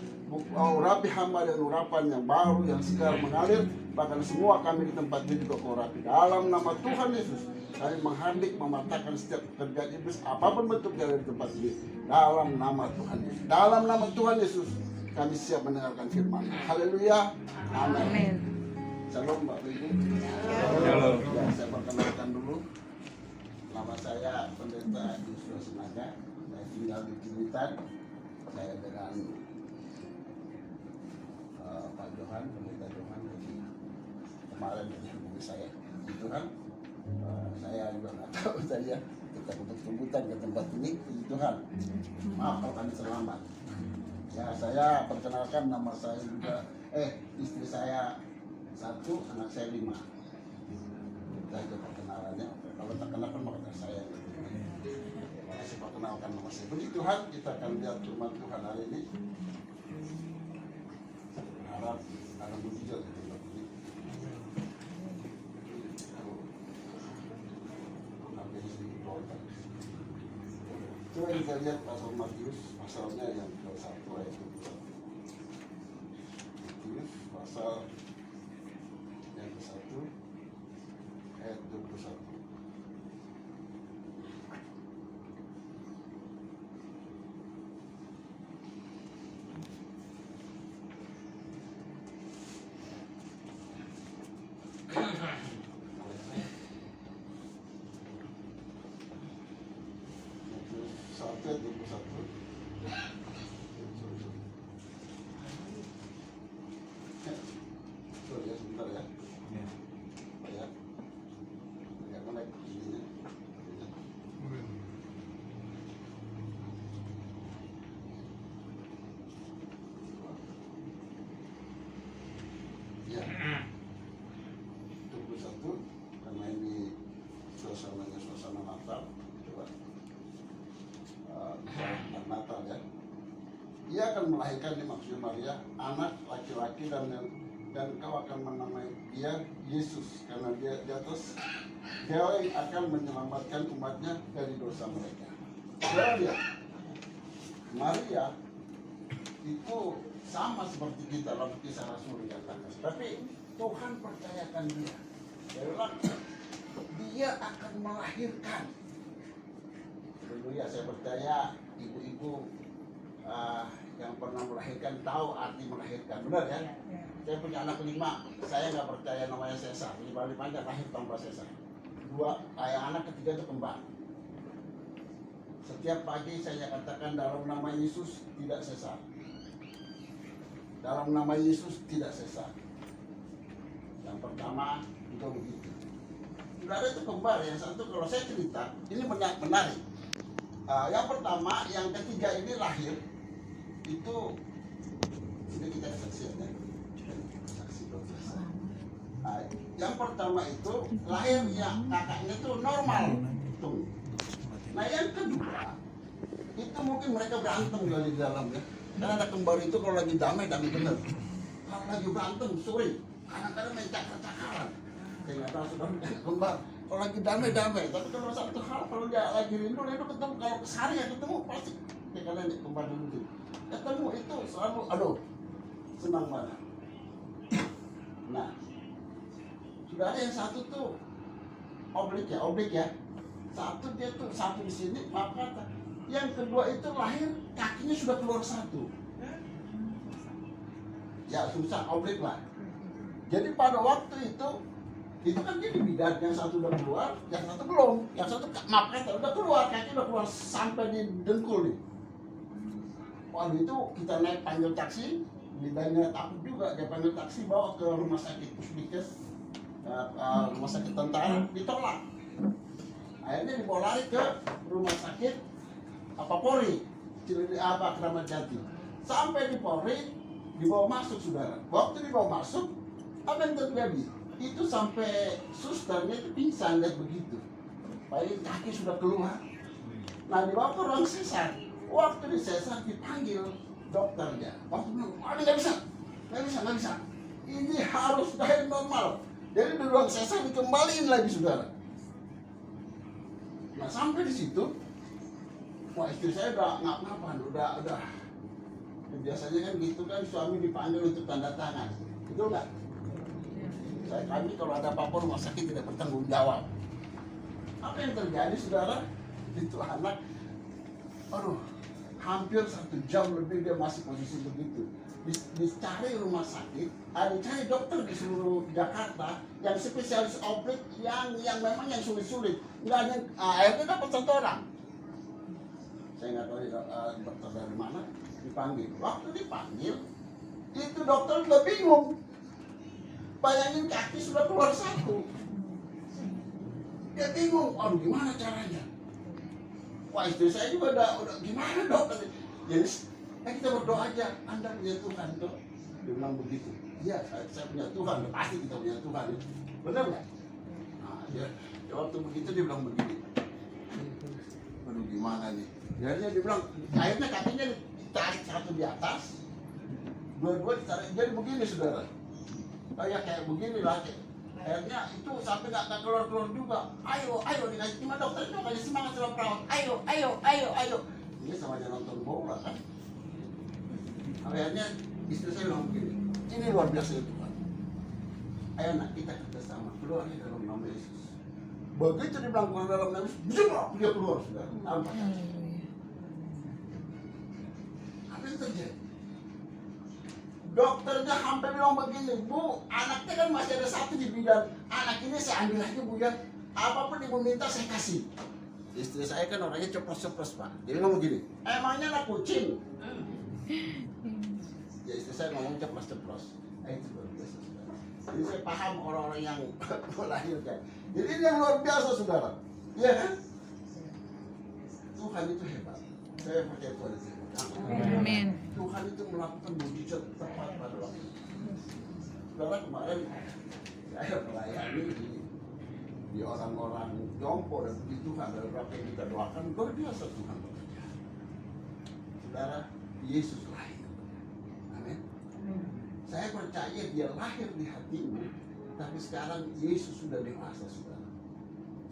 urapi hamba dan urapan yang baru, yang segar mengalir, bahkan semua kami di tempat ini juga Kau urapi. Dalam nama Tuhan Yesus, kami menghardik, mematahkan setiap pekerjaan iblis apapun bentuknya dari tempat ini. Dalam nama Tuhan Yesus. Dalam nama Tuhan Yesus, kami siap mendengarkan firman. Haleluya. Amin. Shalom Bapak Ibu. Shalom. Ya, saya perkenalkan dulu. Nama saya Pendeta Yusuf Senaga. Saya tinggal di Cilitan. saya dengan Pak Johan, pendeta Johan kemarin menghubungi saya, itu kan saya juga nggak tahu saja kita kebut-kebutan ke tempat ini, puji Tuhan, maaf kalau kami selamat. Ya, saya perkenalkan, nama saya juga, istri saya 1, anak saya 5. Kita itu perkenalannya, kalau tak kenal kan maka saya. Terima kasih perkenalkan nama saya. Puji Tuhan, kita akan lihat firman Tuhan hari ini. Berharap ada mujizat di tempat ini. Coba kita lihat pasal Matius, pasalnya yang ke-1 ayat 21. Matius pasal yang ke-1 ayat 21. Ya, 21 karena ini suasananya suasana Natal, coba Natal ya. Ia akan melahirkan di maksud Maria anak laki-laki dan kau akan menamai dia Yesus karena dia di atas dia yang akan menyelamatkan umatnya dari dosa mereka. Saudara lihat, Maria itu sama seperti kita dalam Kisah Rasul dikatakan, tapi Tuhan percayakan dia. Dia bilang, dia akan melahirkan. Dulu ya saya percaya ibu-ibu yang pernah melahirkan tahu arti melahirkan, benar ya? Saya punya anak 5, saya nggak percaya namanya sesar. 5-5 lahir tanpa sesar. 2, anak ketiga itu kembar. Setiap pagi saya katakan dalam nama Yesus tidak sesar. Dalam nama Yesus tidak sesar. Yang pertama juga begitu. Saudara itu kembar, yang satu kalau saya cerita ini menarik. Yang pertama, yang ketiga ini lahir itu ini kita saksikan ya. Saksi dosa. Yang pertama itu lahir yang kakaknya itu normal. Tuh. Nah yang kedua itu mungkin mereka berantem di dalam ya. Karena anak kembar itu kalau lagi damai bener. Kalau lagi berantem sore, kadang-kadang main cakar-cakaran. Saya nggak tahu sudah anak kembar. Kalau lagi damai, tapi kalau satu hal kalau dia lagi rindu ketemu, kalau sehari ya ketemu pasti. Ya kalian kembar dulu ketemu itu selalu, aduh, senang banget. Nah, sudah ada yang satu tuh oblik ya. Satu dia tuh satu di sini, maaf kata. Yang kedua itu lahir kakinya sudah keluar 1. Ya susah, oblik lah. Jadi pada waktu itu kan dia di bidang, yang satu udah keluar, yang satu belum. Yang satu maaf kata udah keluar, kaki udah keluar sampai di dengkul nih. Waktu itu kita naik panggil taksi, bidangnya takut juga, dia panggil taksi bawa ke rumah sakit Puskesmas, rumah sakit tentara, ditolak. Akhirnya dibawa lari ke rumah sakit Polri, Kramat Jati. Sampai di Polri, dibawa masuk saudara. Waktu dibawa masuk, apa yang terjadi? Itu sampai susternya itu pingsan lihat begitu. Paling kaki sudah keluar. Nah dibawa ke ruang sesar. Waktu di sesar dipanggil dokternya. Waktu bilang, ini nggak bisa. Ini harus lahir normal. Jadi di ruang sesar dikembaliin lagi saudara. Nah sampai di situ, wah istri saya udah ngap-ngapan, udah. Biasanya kan gitu kan suami dipanggil untuk tanda tangan, betul nggak? Kami kalau ada apa-apa rumah sakit tidak bertanggung jawab. Apa yang terjadi saudara? Itu anak, hampir 1 jam lebih dia masih posisi begitu. Dicari rumah sakit, dicari dokter di seluruh Jakarta yang spesialis oblik yang memang yang sulit-sulit. Nggak ada, akhirnya dapat 1 orang. Saya nggak tahu dokter dari mana. dipanggil. Waktu dipanggil, itu dokter udah bingung. Bayangin kaki sudah keluar satu. Dia bingung, aduh gimana caranya? Wah, istri saya juga udah gimana dokter? Jadi kita berdoa aja, Anda punya Tuhan toh. Dia bilang begitu. Iya, saya punya Tuhan, pasti kita punya Tuhan. Benar nggak? Nah, dia waktu begitu dia bilang begini. Aduh gimana nih? Akhirnya dia bilang, akhirnya kakinya ditarik satu di atas, dua-dua ditarik, jadi begini saudara. Kayak begini lah. Akhirnya itu sampai nggak keluar juga. Ayo dikasih cuma dokter itu kasih semangat sama perawat. Ayo. Ini sama aja nonton bola kan. Akhirnya istri saya bilang begini, ini luar biasa ya Tuhan. Ayo nak kita kerjasama keluar dalam nama Yesus. Begitu dia bilang keluar dalam nama Yesus, dia keluar sudah. Nampak. Apa yang terjadi? Dokternya hampir bilang begini, Bu, anaknya kan masih ada satu di bidan. Anak ini saya ambil aja Bu ya. Apapun ibu minta saya kasih. Istri saya kan orangnya ceplos-ceplos Pak. Jadi ngomong gini, emangnya anak kucing? Ya istri saya ngomong ceplos-ceplos. Itu luar biasa saudara. Jadi saya paham orang-orang yang melahirkan. Jadi ini yang luar biasa saudara. Iya kan? Tuhan itu hebat. Saya percaya Tuhan itu hebat. Amin. Tuhan itu melakukan mujizat tepat pada waktu itu. Saudara kemarin saya melayani di orang-orang jompo dan puji Tuhan dari berapa yang kita doakan luar biasa Tuhan bekerja. Saudara, Yesus lahir. Amin. Saya percaya dia lahir di hatimu, tapi sekarang Yesus sudah dewasa saudara.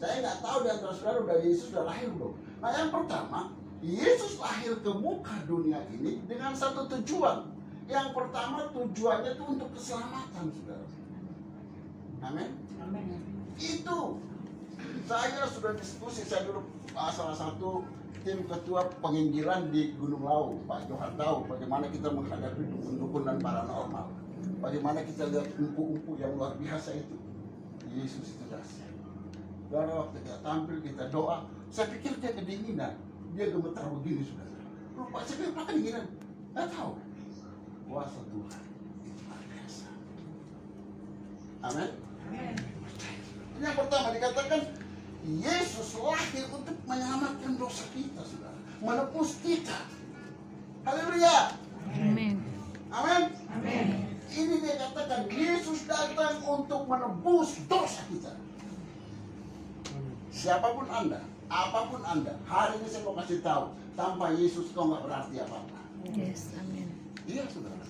Saya nggak tahu di antara saudara udah Yesus sudah lahir belum. Nah yang pertama, Yesus lahir ke muka dunia ini dengan satu tujuan. Yang pertama tujuannya itu untuk keselamatan saudara. Amin. Itu saya sudah diskusi, saya dulu salah satu tim ketua penginjilan di Gunung Lau. Pak Johan tahu bagaimana kita menghadapi dukun-dukun dan paranormal. Bagaimana kita lihat umpu-umpu yang luar biasa itu. Yesus itu dahsyat. Dan waktu kita tampil, kita doa, saya pikir dia kedinginan. Dia gemetar begini saudara. Lupa, saya pikir apa kedinginan? Nggak tahu. Kuasa Tuhan itu luar biasa. Amin. Ini yang pertama dikatakan Yesus lahir untuk menyelamatkan dosa kita saudara, menebus kita. Haleluya. Amin. Amin. Ini dia katakan Yesus datang untuk menebus dosa kita. Siapapun Anda, apapun Anda, hari ini saya mau kasih tahu, tanpa Yesus kau nggak berarti apa-apa. Yes, amin. Iya saudara.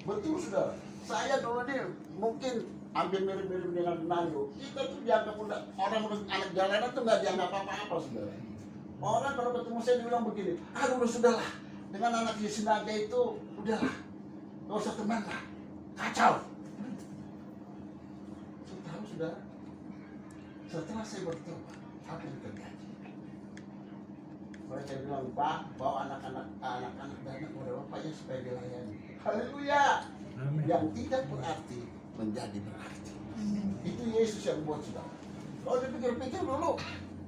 Betul saudara. Saya dulu nih mungkin hampir mirip-mirip dengan Nando. Kita tuh dianggap orang anak jalanan tuh nggak dianggap apa-apa saudara. Orang kalau ketemu saya dibilang begini, aduh sudahlah, dengan anak di Sinaga itu udahlah, nggak usah teman lah, kacau. Tahu saudara, setelah saya bertobat, apa yang terjadi? Mereka bilang, Pak, bawa anak-anak dan kepada bapaknya supaya dilayani. Haleluya. Yang tidak berarti menjadi berarti. Itu Yesus yang buat saudara. Kalau dipikir-pikir dulu,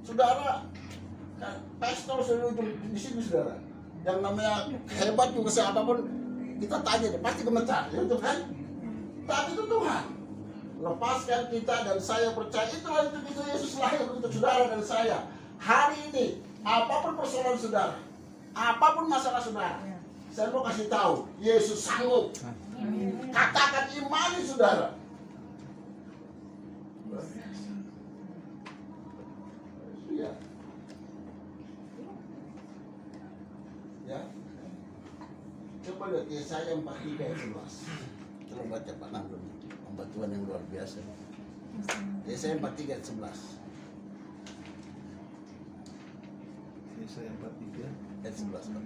saudara, pastor seluruh di sini saudara, yang namanya hebat juga siapapun kita tanya deh, pasti gemetar, ya itu kan? Tapi itu Tuhan lepaskan kita dan saya percaya itulah itu Yesus lahir untuk saudara dan saya. Hari ini apapun persoalan saudara, apapun masalah saudara, saya mau kasih tahu Yesus sanggup. Katakan imani saudara. Ya. Ya. Coba lihat Yesaya 43 ayat 11. Tolong baca Pak Nandung, pembatuan yang luar biasa. Yesaya 43 ayat 11. Yesaya 43 Ayat 11 Pak.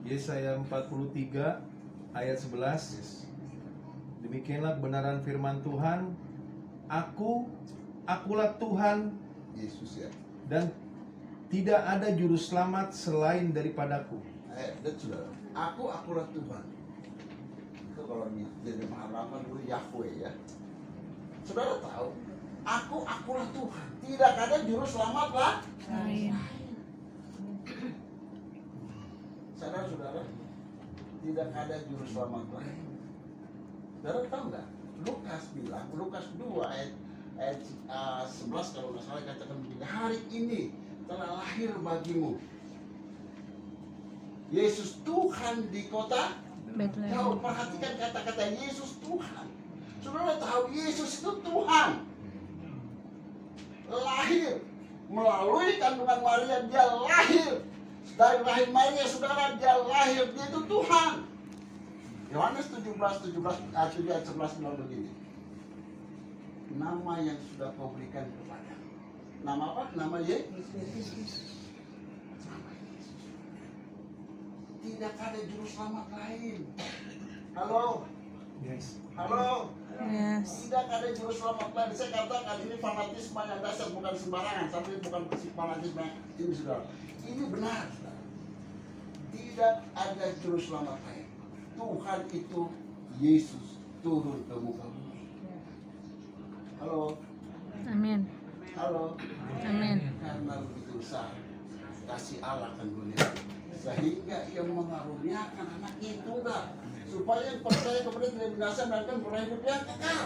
Yesaya 43 ayat 11. Demikianlah kebenaran firman Tuhan. Akulah Tuhan Yesus ya. dan tidak ada juru selamat selain daripadaku. Lihat saudara. Akulah Tuhan. Itu kalau jadi halaman dulu Yahweh ya. Saudara tahu, akulah Tuhan. Tidak ada juru selamat lain. Saudara, tidak ada juru selamat lain. Saudara tahu nggak? Lukas bilang, Lukas 2 ayat 11 kalau nggak salah katakan begini, hari ini telah lahir bagimu Yesus Tuhan di kota Daud. Perhatikan kata-kata Yesus Tuhan. Saudara tahu Yesus itu Tuhan. Lahir melalui kandungan Maria, dia lahir dari rahim Maria, saudara, dia lahir, dia itu Tuhan. Yohanes 17 ayat 11 bilang begini, nama yang sudah kau berikan kepada, nama apa? Nama Yesus. Tidak ada juru selamat lain. Halo? Yes. Halo? Yes. Tidak ada juru selamat lain. Saya katakan ini fanatisme yang dasar, bukan sembarangan. Tapi bukan fanatisme ini, saudara. Ini benar, saudara. Tidak ada juru selamat lain. Tuhan itu Yesus turun ke muka bumi. Halo? Amin. Halo? Amin. Karena begitu besar kasih Allah kan dunia, sehingga ia mengaruniakan anak itu enggak, supaya yang percaya kepada tidak binasa melainkan beroleh hidup yang kekal.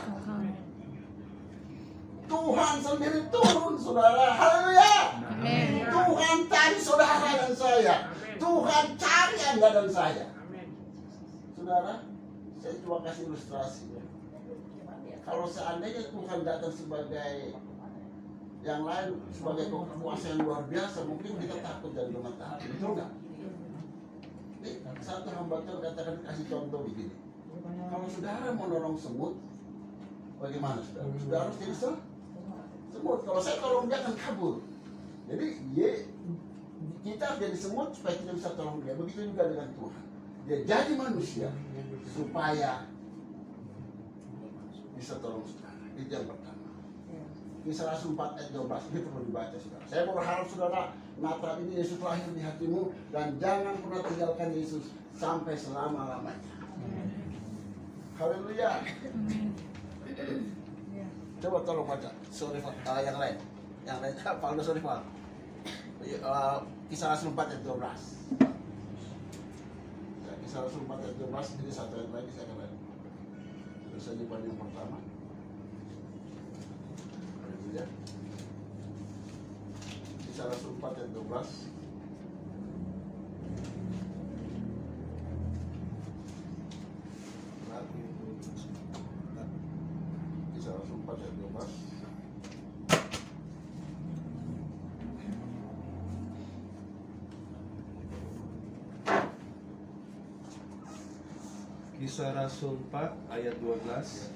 Tuhan sendiri turun, saudara. Haleluya. Amin. Tuhan cari saudara dan saya. Tuhan cari Anda dan saya. Saudara, saya cuma kasih ilustrasi. Kalau seandainya Tuhan datang sebagai yang lain, sebagai kuasa yang luar biasa, mungkin kita takut dan gemetar. Betul nggak? Ini satu hamba Tuhan katakan, kasih contoh begini. Kalau saudara mau nolong semut, bagaimana saudara? Saudara harus jadi semut. Kalau saya tolong dia akan kabur. Jadi kita harus jadi semut supaya kita bisa tolong dia. Begitu juga dengan Tuhan. Dia jadi manusia supaya bisa tolong saudara. Itu yang pertama. Kisah Rasul 4 ayat 12 ini perlu dibaca, saudara. Saya berharap saudara, Natal ini Yesus lahir di hatimu dan jangan pernah tinggalkan Yesus sampai selama-lamanya. Haleluya. Coba tolong baca. Sorry, yang lain. Pak, sorry, Pak. Kisah Rasul 4 ayat 12. Kisah Rasul 4 ayat 12 ini satu ayat lagi saya akan lihat. Terus saja pada yang pertama. Ya. Kisah Rasul 4 ayat 12. Kisah Rasul 4 ayat 12. Kisah Rasul 4 ayat 12.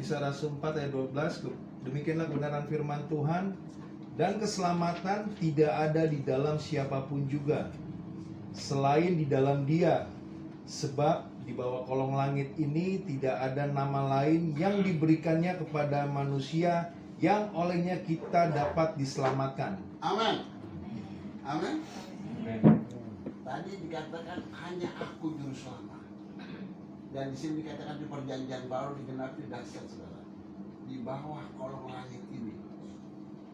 Kisah Rasul 4 ayat 12. Demikianlah kebenaran firman Tuhan, dan keselamatan tidak ada di dalam siapapun juga selain di dalam Dia, sebab di bawah kolong langit ini tidak ada nama lain yang diberikannya kepada manusia yang olehnya kita dapat diselamatkan. Amin. Amin. Tadi dikatakan hanya aku juru selamat. Dan di sini dikatakan di perjanjian baru digenapi dahsyat, saudara. Di bawah kolong langit ini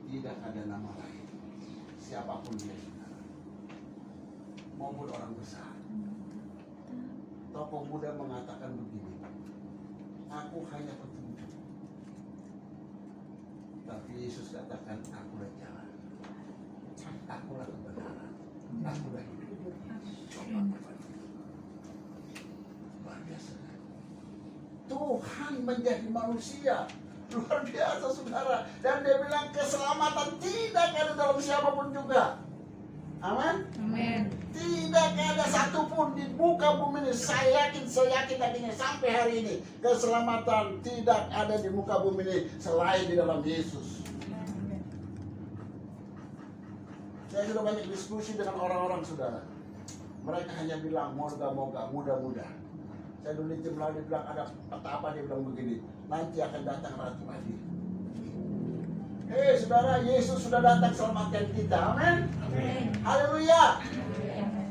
tidak ada nama lain. Siapapun dia, saudara. Maupun orang besar. Tokoh muda mengatakan begini, aku hanya petunjuk. Tapi Yesus katakan, akulah jalan, akulah kebenaran, akulah hidup. Luar biasa. Tuhan menjadi manusia, luar biasa, saudara. Dan dia bilang keselamatan tidak ada dalam siapapun juga. Amin. Amin. Tidak ada satupun di muka bumi ini, saya yakin tadinya sampai hari ini, keselamatan tidak ada di muka bumi ini selain di dalam Yesus. Saya sudah banyak diskusi dengan orang-orang, saudara. Mereka hanya bilang moga-moga, mudah-mudah. Saya dulu di Jemlau, dia bilang ada apa, dia bilang begini, nanti akan datang Ratu Adil. Saudara, Yesus sudah datang selamatkan kita. Amin. Haleluya.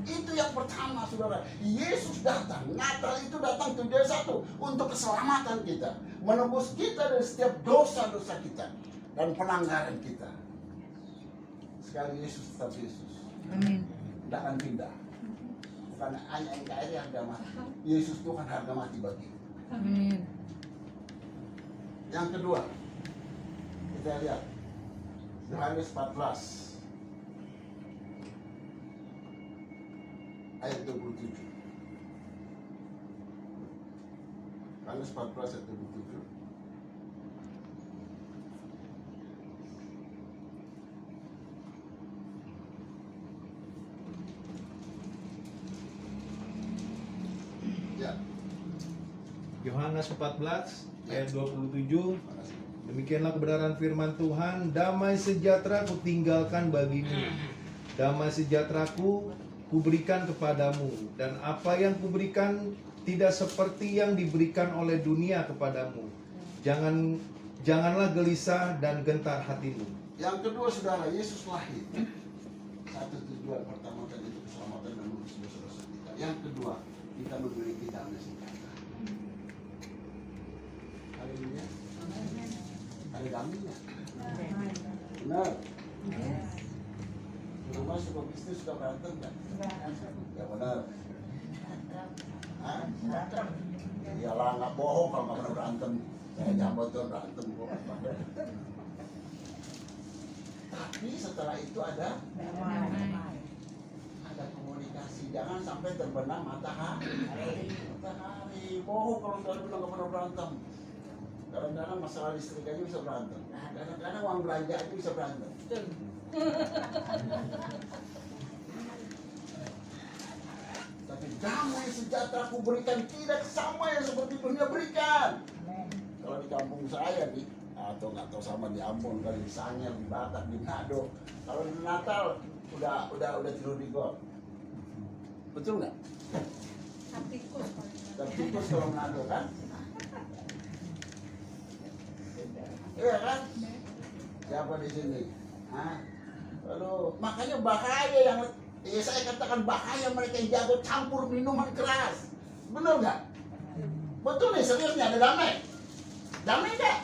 Itu yang pertama, saudara. Yesus datang. Natal itu datang tujuan satu, untuk keselamatan kita, menembus kita dari setiap dosa-dosa kita dan pelanggaran kita. Sekali Yesus tetap Yesus. Amin. Tidak akan pindah. Bukan hanya NKRI harga mati. Yesus Tuhan harga mati bagi. Amin. Yang kedua, kita lihat Yohanes 14 ayat 27. Yohanes 14 ayat 27. Ya, Yohanes 14 ayat 27. Demikianlah kebenaran firman Tuhan, damai sejahtera ku tinggalkan bagimu, damai sejahteraku kuberikan kepadamu, dan apa yang kuberikan tidak seperti yang diberikan oleh dunia kepadamu. Janganlah gelisah dan gentar hatimu. yang kedua, saudara, Yesus lahir. Satu tujuan pertama tadi itu keselamatan dan menembus dosa-dosa kita. Yang kedua, kita memiliki damai sejahtera. Haleluya. Ada damainya. Benar. Di rumah suka bisnis suka berantem kan? Ya benar. Hah? Iyalah, nggak bohong kalau nggak pernah berantem. Saya jabat tuh berantem kok. Tapi setelah itu ada komunikasi. Jangan sampai terbenam matahari. Bohong kalau sudah bilang nggak pernah berantem. Kadang-kadang masalah listrik aja bisa berantem. Kadang-kadang uang belanja aja bisa berantem. Tapi damai sejahtera ku berikan tidak sama yang seperti dunia berikan. Kalau di kampung saya nih, atau nggak tahu sama di Ambon kali, di Sanyang, di Batak, di Manado, kalau di Natal udah tidur di got. Betul nggak? Tertikus kalau Manado kan? Iya kan? Siapa di sini? Hah? Aduh, makanya bahaya yang saya katakan bahaya mereka yang jago campur minuman keras. Benar nggak? Betul nih, seriusnya ada damai. Damai nggak?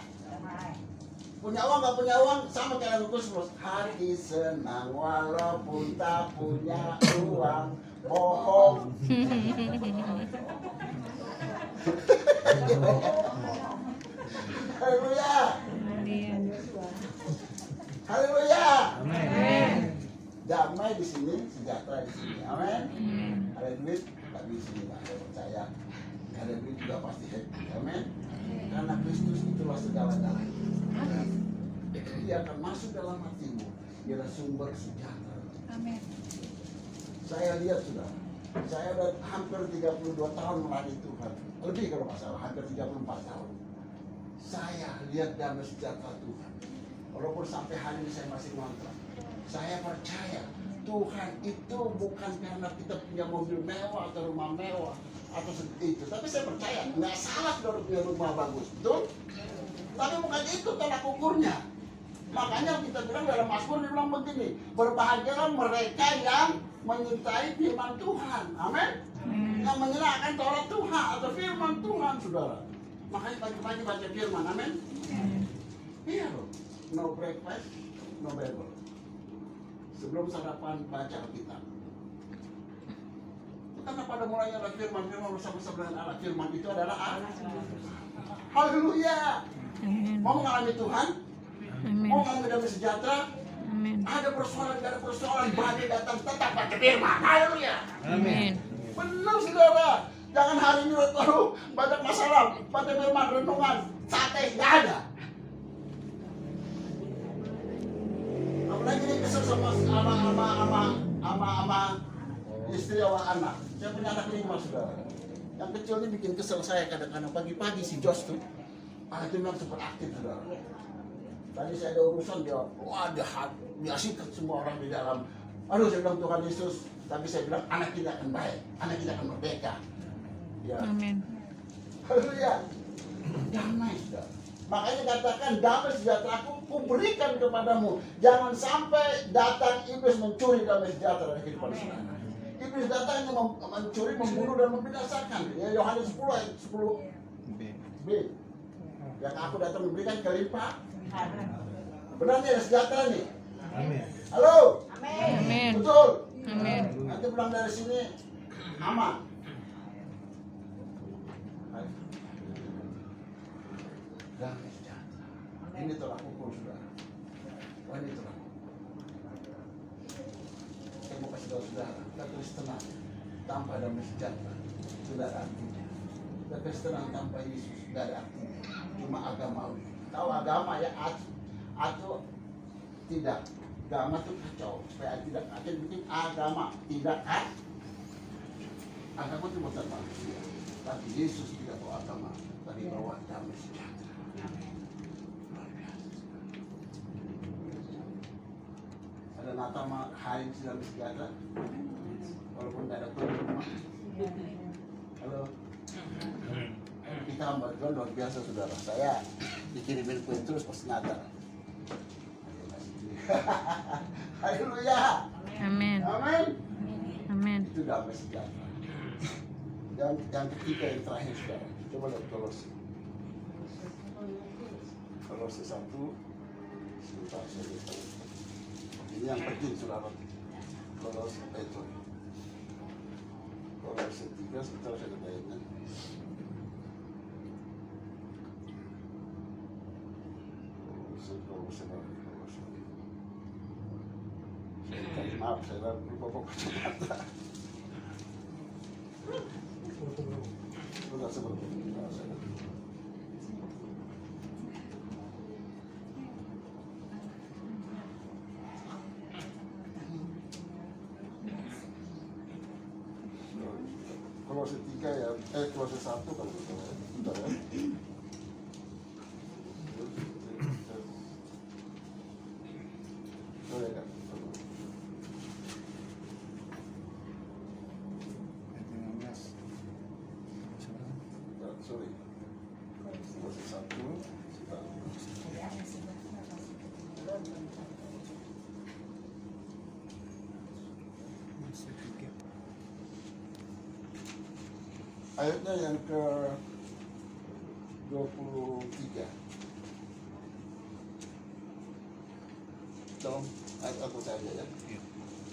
Punya uang nggak punya uang sama kayak lagu Kusmus. Hati senang walaupun tak punya uang. Bohong. Haleluya. Haleluya. Amin. Damai di sini, sejahtera di sini. Amin. Ada duit, tapi di sini nggak ada percaya. Nggak ada duit juga pasti happy. Amin. Karena Kristus itulah segala-galanya. Dia akan masuk dalam hatimu. Dia adalah sumber sejahtera. Amin. Saya lihat sudah. Saya udah hampir 32 tahun melayani Tuhan. Lebih kalau nggak salah, hampir 34 tahun. Saya lihat damai sejahtera Tuhan. Walaupun sampai hari ini saya masih ngontrak. Saya percaya Tuhan itu bukan karena kita punya mobil mewah atau rumah mewah atau seperti itu. Tapi saya percaya nggak salah kalau punya rumah bagus, betul? Tapi bukan itu tolak ukurnya. Makanya kita bilang dalam Mazmur dibilang begini, berbahagialah mereka yang menyintai firman Tuhan. Amin. Yang menyerahkan Taurat Tuhan atau firman Tuhan, saudara. Makanya pagi-pagi baca firman, amin. Iya loh. No breakfast, no Bible. Sebelum sarapan baca Alkitab. Karena pada mulanya adalah firman bersama-sama dengan Allah. Firman itu adalah Allah. Haleluya. Mau mengalami Tuhan? Mau mengalami damai sejahtera? Ada persoalan, gak ada persoalan, badai datang tetap baca firman. Haleluya. Amin. Benar saudara. Jangan hari ini lalu banyak masalah, baca firman, renungan, sate, gak ada. Apalagi dia kesel sama istri awal anak. Saya punya anak 5 saudara. Yang kecil ini bikin kesel saya kadang-kadang pagi-pagi si Jos tuh. Itu memang super aktif saudara. Tadi saya ada urusan dia, wah dia sikat semua orang di dalam. Aduh saya bilang Tuhan Yesus, Tapi saya bilang anak kita akan baik, anak kita akan merdeka. Ya. Amin. Haleluya. Damai sudah. Makanya katakan damai sejahtera aku berikan kepadamu. Jangan sampai datang iblis mencuri damai sejahtera dari kehidupan saudara. Iblis datang hanya mencuri, membunuh dan membinasakan. Ya, Yohanes 10 ayat 10 B. Yang aku datang memberikan kelimpahan. Benar nih, ada sejahtera nih. Amin. Halo. Amin. Betul. Amin. Nanti pulang dari sini aman. Damai sejahtera. Ini telah ukur saudara. Oh, ini telah ukur. Saya mau kasih tahu saudara, kekristenan tanpa damai sejahtera sudah ada artinya. Kekristenan tanpa Yesus tidak ada artinya. Cuma agama. Tahu agama ya, atau tidak. Agama itu kacau. Supaya tidak kacau, bikin agama tidak kacau. Agama itu bukan manusia. Tapi Yesus tidak bawa agama, tapi bawa damai sejahtera. Luar biasa. Ada Natal hari damai sejahtera. Walaupun tidak ada rumah. Halo. Kita hamba Tuhan luar biasa saudara. Saya dikirimin kue terus pas Natal. Haleluya. Amin. Amin. Amin. Itu damai sejahtera. Yang ketiga yang terakhir saudara. Coba lihat Kolose. Kolose 1. Sebentar saya lihat. Ini yang penting saudara. Kolose itu. Kolose 3 sebentar saya lihat ayatnya. Kolose. Maaf, saya lupa pokok kata. Sudah sebelum. Kolose 3 ya, Kolose 1 kalau betul ya. Bentar ya. Boleh kan? Sorry. Kolose 1. Ayatnya yang ke 23. Tolong ayat aku saja ya.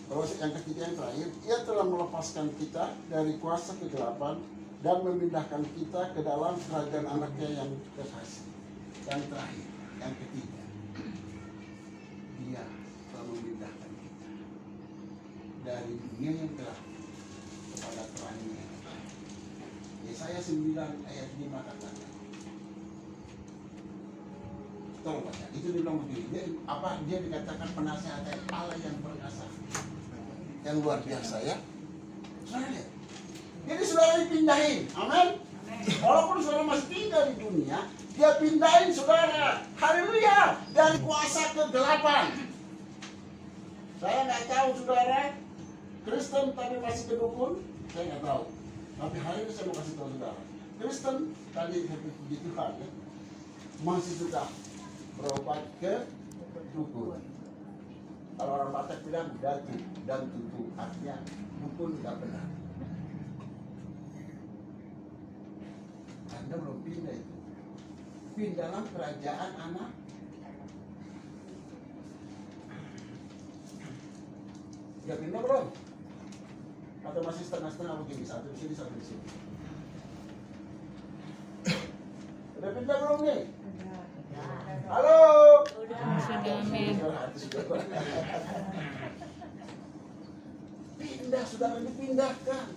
Kalau yang ketiga yang terakhir, ia telah melepaskan kita dari kuasa kegelapan dan memindahkan kita ke dalam kerajaan anaknya yang kekasih. Yang terakhir, yang ketiga, dia telah memindahkan kita dari dunia yang gelap kepada terangnya. Yesaya 9 ayat 5 katakan. Tolong baca, itu dibilang begini, dia dikatakan penasehat Allah yang perkasa, yang luar biasa ya. Saudara lihat, jadi saudara dipindahin, amin. Walaupun saudara masih tinggal di dunia, dia pindahin saudara, haleluya, dari kuasa kegelapan. Saya nggak tahu saudara, Kristen tapi masih kedukun, saya nggak tahu. Tapi hari ini saya mau kasih tahu saudara, Kristen tadi puji Tuhan ya, masih suka berobat ke dukun. Kalau orang Batak bilang datu dan tutu, artinya dukun tidak benar. Anda belum pindah itu. Pindahlah kerajaan anak. Sudah pindah belum? Atau masih setengah-setengah begini, satu di sini, satu di sini. Udah pindah belum nih? Halo. Sudah, amin. Pindah, saudara dipindahkan.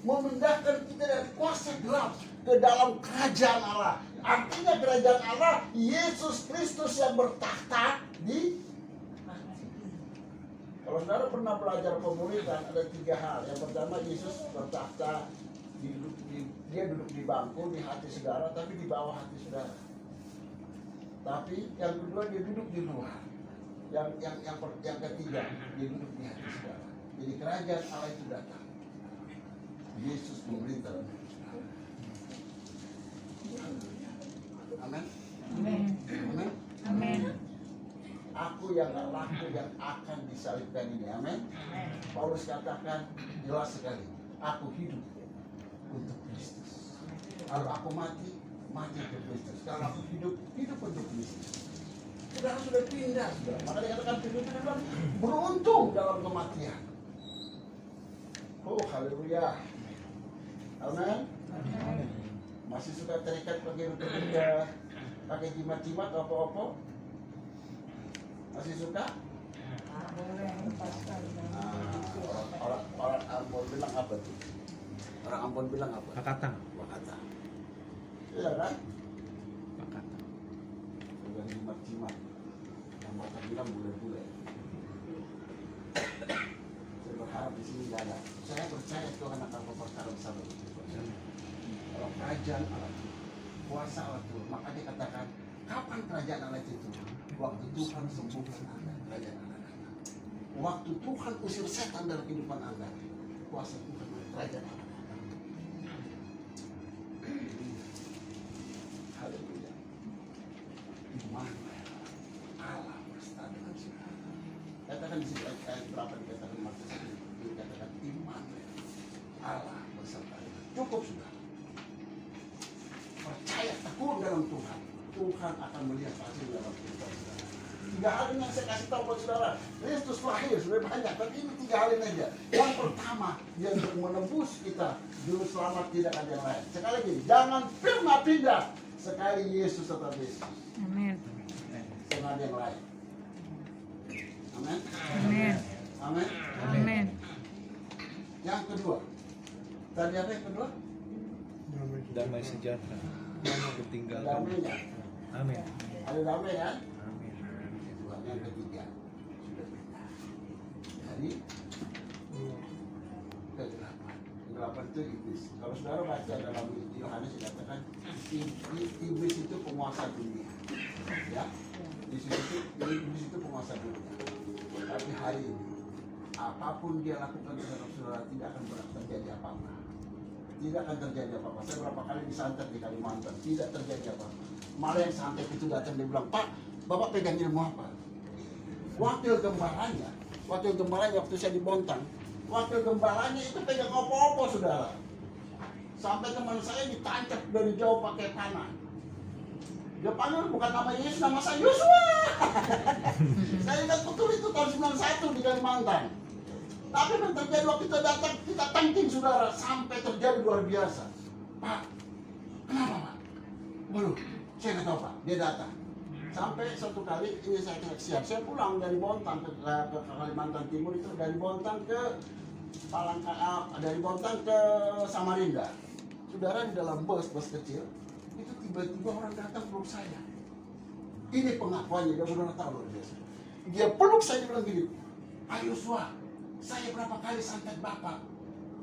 Memindahkan kita dari kuasa gelap ke dalam kerajaan Allah. Artinya kerajaan Allah, Yesus Kristus yang bertakhta di. Kalau saudara pernah belajar pemuridan, ada 3 hal. Yang pertama, Yesus bertakhta, dia duduk di bangku di hati saudara, tapi di bawah hati saudara. Tapi yang kedua, dia duduk di luar. Yang ketiga, dia hidup di hati saudara. Jadi kerajaan Allah itu datang. Yesus memerintah dalam hidup saudara. Amin. Amin. Amin. Amin. Aku yang gak laku yang akan disalibkan ini. Amin. Paulus katakan jelas sekali, aku hidup untuk Kristus. Kalau aku mati, mati untuk Kristus. Kalau aku hidup, hidup untuk Kristus. Saudara sudah pindah, saudara. Maka dikatakan hidup itu bilang beruntung dalam kematian. Oh, haleluya. Amin. Masih suka terikat pakai rute-rute, pakai jimat-jimat apa-apa? Masih suka? Orang Ambon bilang apa tuh? Orang Ambon bilang apa? Pakatang. Pakatang. Iya kan? Pakatang. Bukan jimat-jimat. Yang mereka bilang bule-bule. Saya berharap di sini nggak ada. Saya percaya Tuhan akan memperkara besar untuk kita. Kalau kerajaan Allah itu, kuasa Allah itu, maka dia katakan, kapan kerajaan Allah itu? Waktu Tuhan sembuhkan Anda, kerajaan Allah datang. Waktu Tuhan usir setan dalam kehidupan Anda, kuasa Tuhan, kerajaan Allah datang. Haleluya. Iman Allah bersama dengan saudara. Katakan di sini ayat berapa dikatakan Matius ini? Dikatakan iman Allah bersama dengan. Cukup sudah. Percaya tekun dalam Tuhan. Tuhan akan melihat hasil dalam kehidupan saudara. 3 hal ini yang saya kasih tahu buat saudara. Kristus lahir sudah banyak, tapi ini 3 hal ini aja. Yang pertama, dia untuk menebus kita. Juru selamat, tidak ada yang lain. Sekali lagi, jangan pernah pindah. Sekali Yesus tetap Yesus. Amin. Jangan ada yang lain. Amin. Amin. Amin. Amin. Yang kedua, tadi apa yang kedua? Damai sejahtera. Damai ketinggalan. Damainya. Amin. Ada damai kan? Amin. Yang ketiga, sudah pindah. Jadi, kegelapan. Kegelapan itu iblis. Kalau saudara baca dalam Yohanes dikatakan iblis itu penguasa dunia. Ya, di situ iblis itu penguasa dunia. Tapi hari ini, apapun dia lakukan terhadap saudara tidak akan pernah terjadi apa-apa. Tidak akan terjadi apa-apa. Saya berapa kali disantet di Kalimantan, tidak terjadi apa-apa. Malah yang santet itu datang dia bilang, Pak, Bapak pegang ilmu apa? Wakil gembalanya waktu saya di Bontang, wakil gembalanya itu pegang apa-apa saudara. Sampai teman saya ditancap dari jauh pakai panah. Dia panggil bukan nama Yesus, nama saya Yosua. Saya ingat betul itu tahun 91 di Kalimantan. Tapi yang terjadi waktu kita datang, kita tangking saudara, sampai terjadi luar biasa. Pak, kenapa Pak? Waduh, saya nggak tahu Pak, dia datang. Sampai suatu kali ini saya siap, saya pulang dari Bontang ke Kalimantan Timur itu, dari Bontang ke dari Bontang ke Samarinda. Saudara di dalam bus kecil, itu tiba-tiba orang datang peluk saya. Ini pengakuannya, dia benar tahu luar biasa. Dia peluk saya, dia bilang gini, Pak Yosua, saya berapa kali santet Bapak,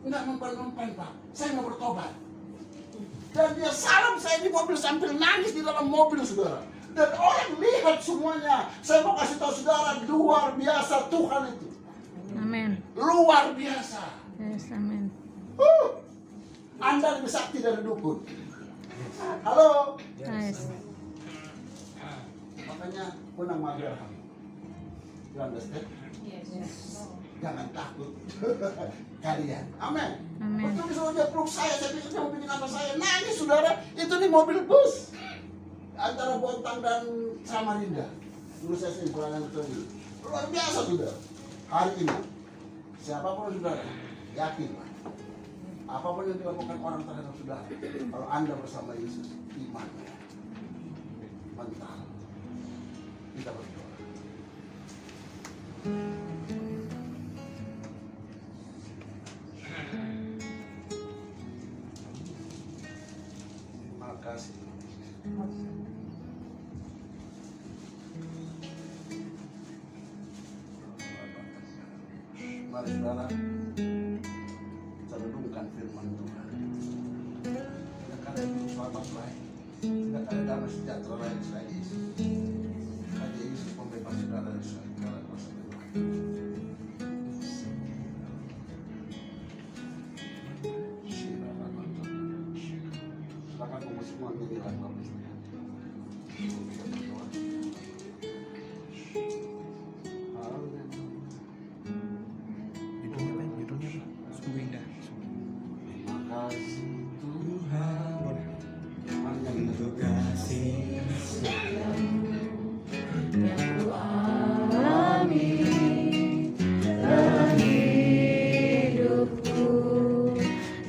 nggak mempan-mempan Pak, saya mau bertobat. Dan dia salam saya di mobil sambil nangis di dalam mobil saudara. Dan orang lihat semuanya. Saya mau kasih tahu saudara, luar biasa Tuhan itu. Amin. Luar biasa. Yes, amin. Anda lebih sakti dari dukun. Halo. Yes. Makanya punang Abraham. You understand? Jangan takut. Kalian. Amin. Amin. Waktu disuruh dia peluk saya pikir dia mau bikin apa saya. Nangis saudara. Itu nih mobil bus. Antara Bontang dan Samarinda. Dulu saya sering pulangan ke sini. Luar biasa sudah. Hari ini, siapapun saudara, yakin Pak. Apapun yang dilakukan orang terhadap saudara, kalau Anda bersama Yesus, iman mental. Kita berdoa. Terima kasih. Mari saudara, kita renungkan firman Tuhan. Tidak ada juru selamat lain, tidak ada damai sejahtera lain selain Yesus. Hanya Yesus membebas saudara dari segala kuasa Tuhan. Silakan kamu semua menyanyi lagu apa saja. Terima kasih Tuhan untuk kasih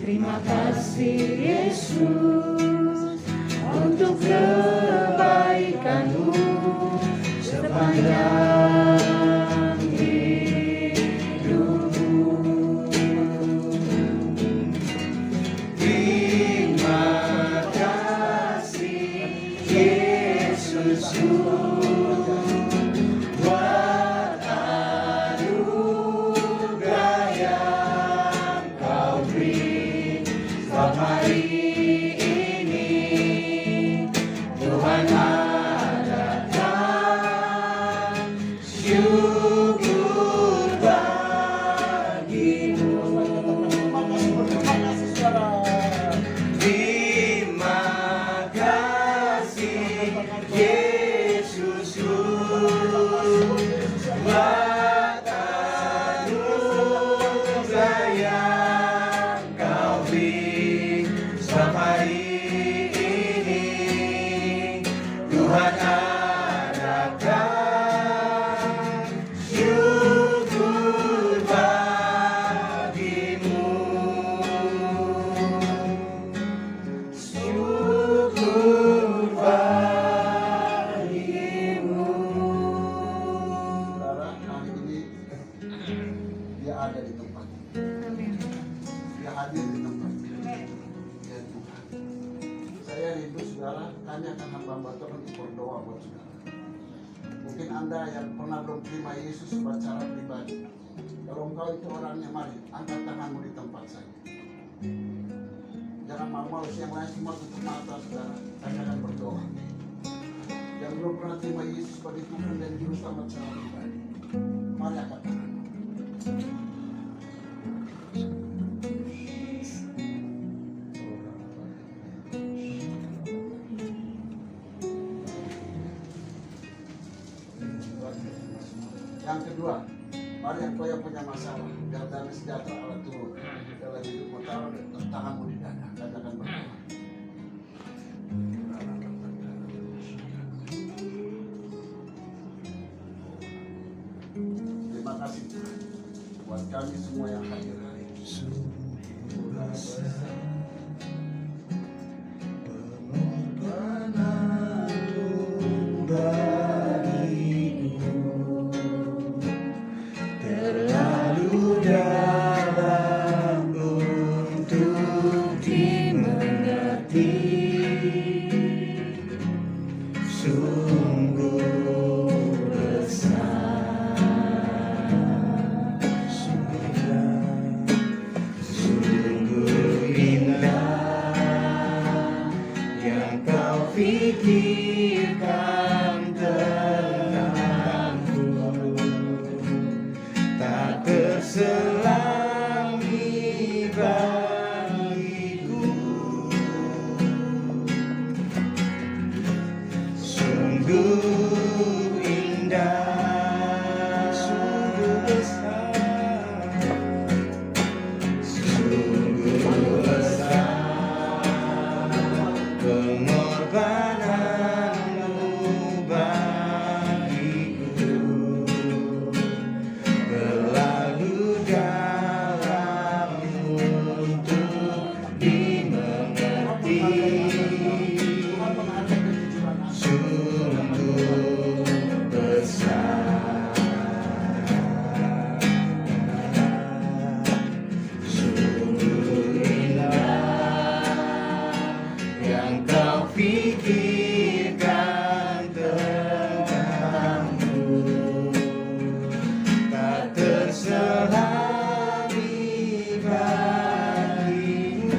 Terima kasih Yesus untuk kebaikan-Mu sepanjang hidupku. Terima kasih Yesus buat anugerah yang Kau beri setiap hari ini. Tuhan adakan syukur bagimu. Terima kasih Yesus buat anugerah yang Kau beri setiap hari ini. Tuhan adakan syukur bagimu. Syukur bagimu. saudara. Hari ini dia ada di tempat. Dia hadir di tempat. Ya Tuhan. Saya rindu saudara, kami akan hamba Tuhan untuk berdoa buat saudara. Mungkin Anda yang pernah belum terima Yesus secara pribadi. Kalau engkau itu orangnya, mari angkat tanganmu di tempat saya. Jangan malu-malu, yang lain semua tutup mata saudara. Kami akan berdoa. Yang belum pernah terima Yesus sebagai Tuhan dan Juru Selamat secara pribadi, mari angkat tanganmu. Yang kedua, mari yang kau yang punya masalah, biar damai sejahtera Allah turun dalam hidupmu, taruh tanganmu di dada, kami akan berdoa. Terima kasih Tuhan buat kami semua yang hadir hari ini. Terlalu dalam untuk dimengerti. Sungguh besar, sungguh indah yang Kau pikirkan tentangku. Tak terselangi bagiku. Sungguh indah, sungguh besar, sungguh besar pengorbananmu bagiku. Terlalu dalam untuk dimengerti. Sungguh besar, sungguh indah yang Kau pikirkan tentangku. Tak terselangi bagimu.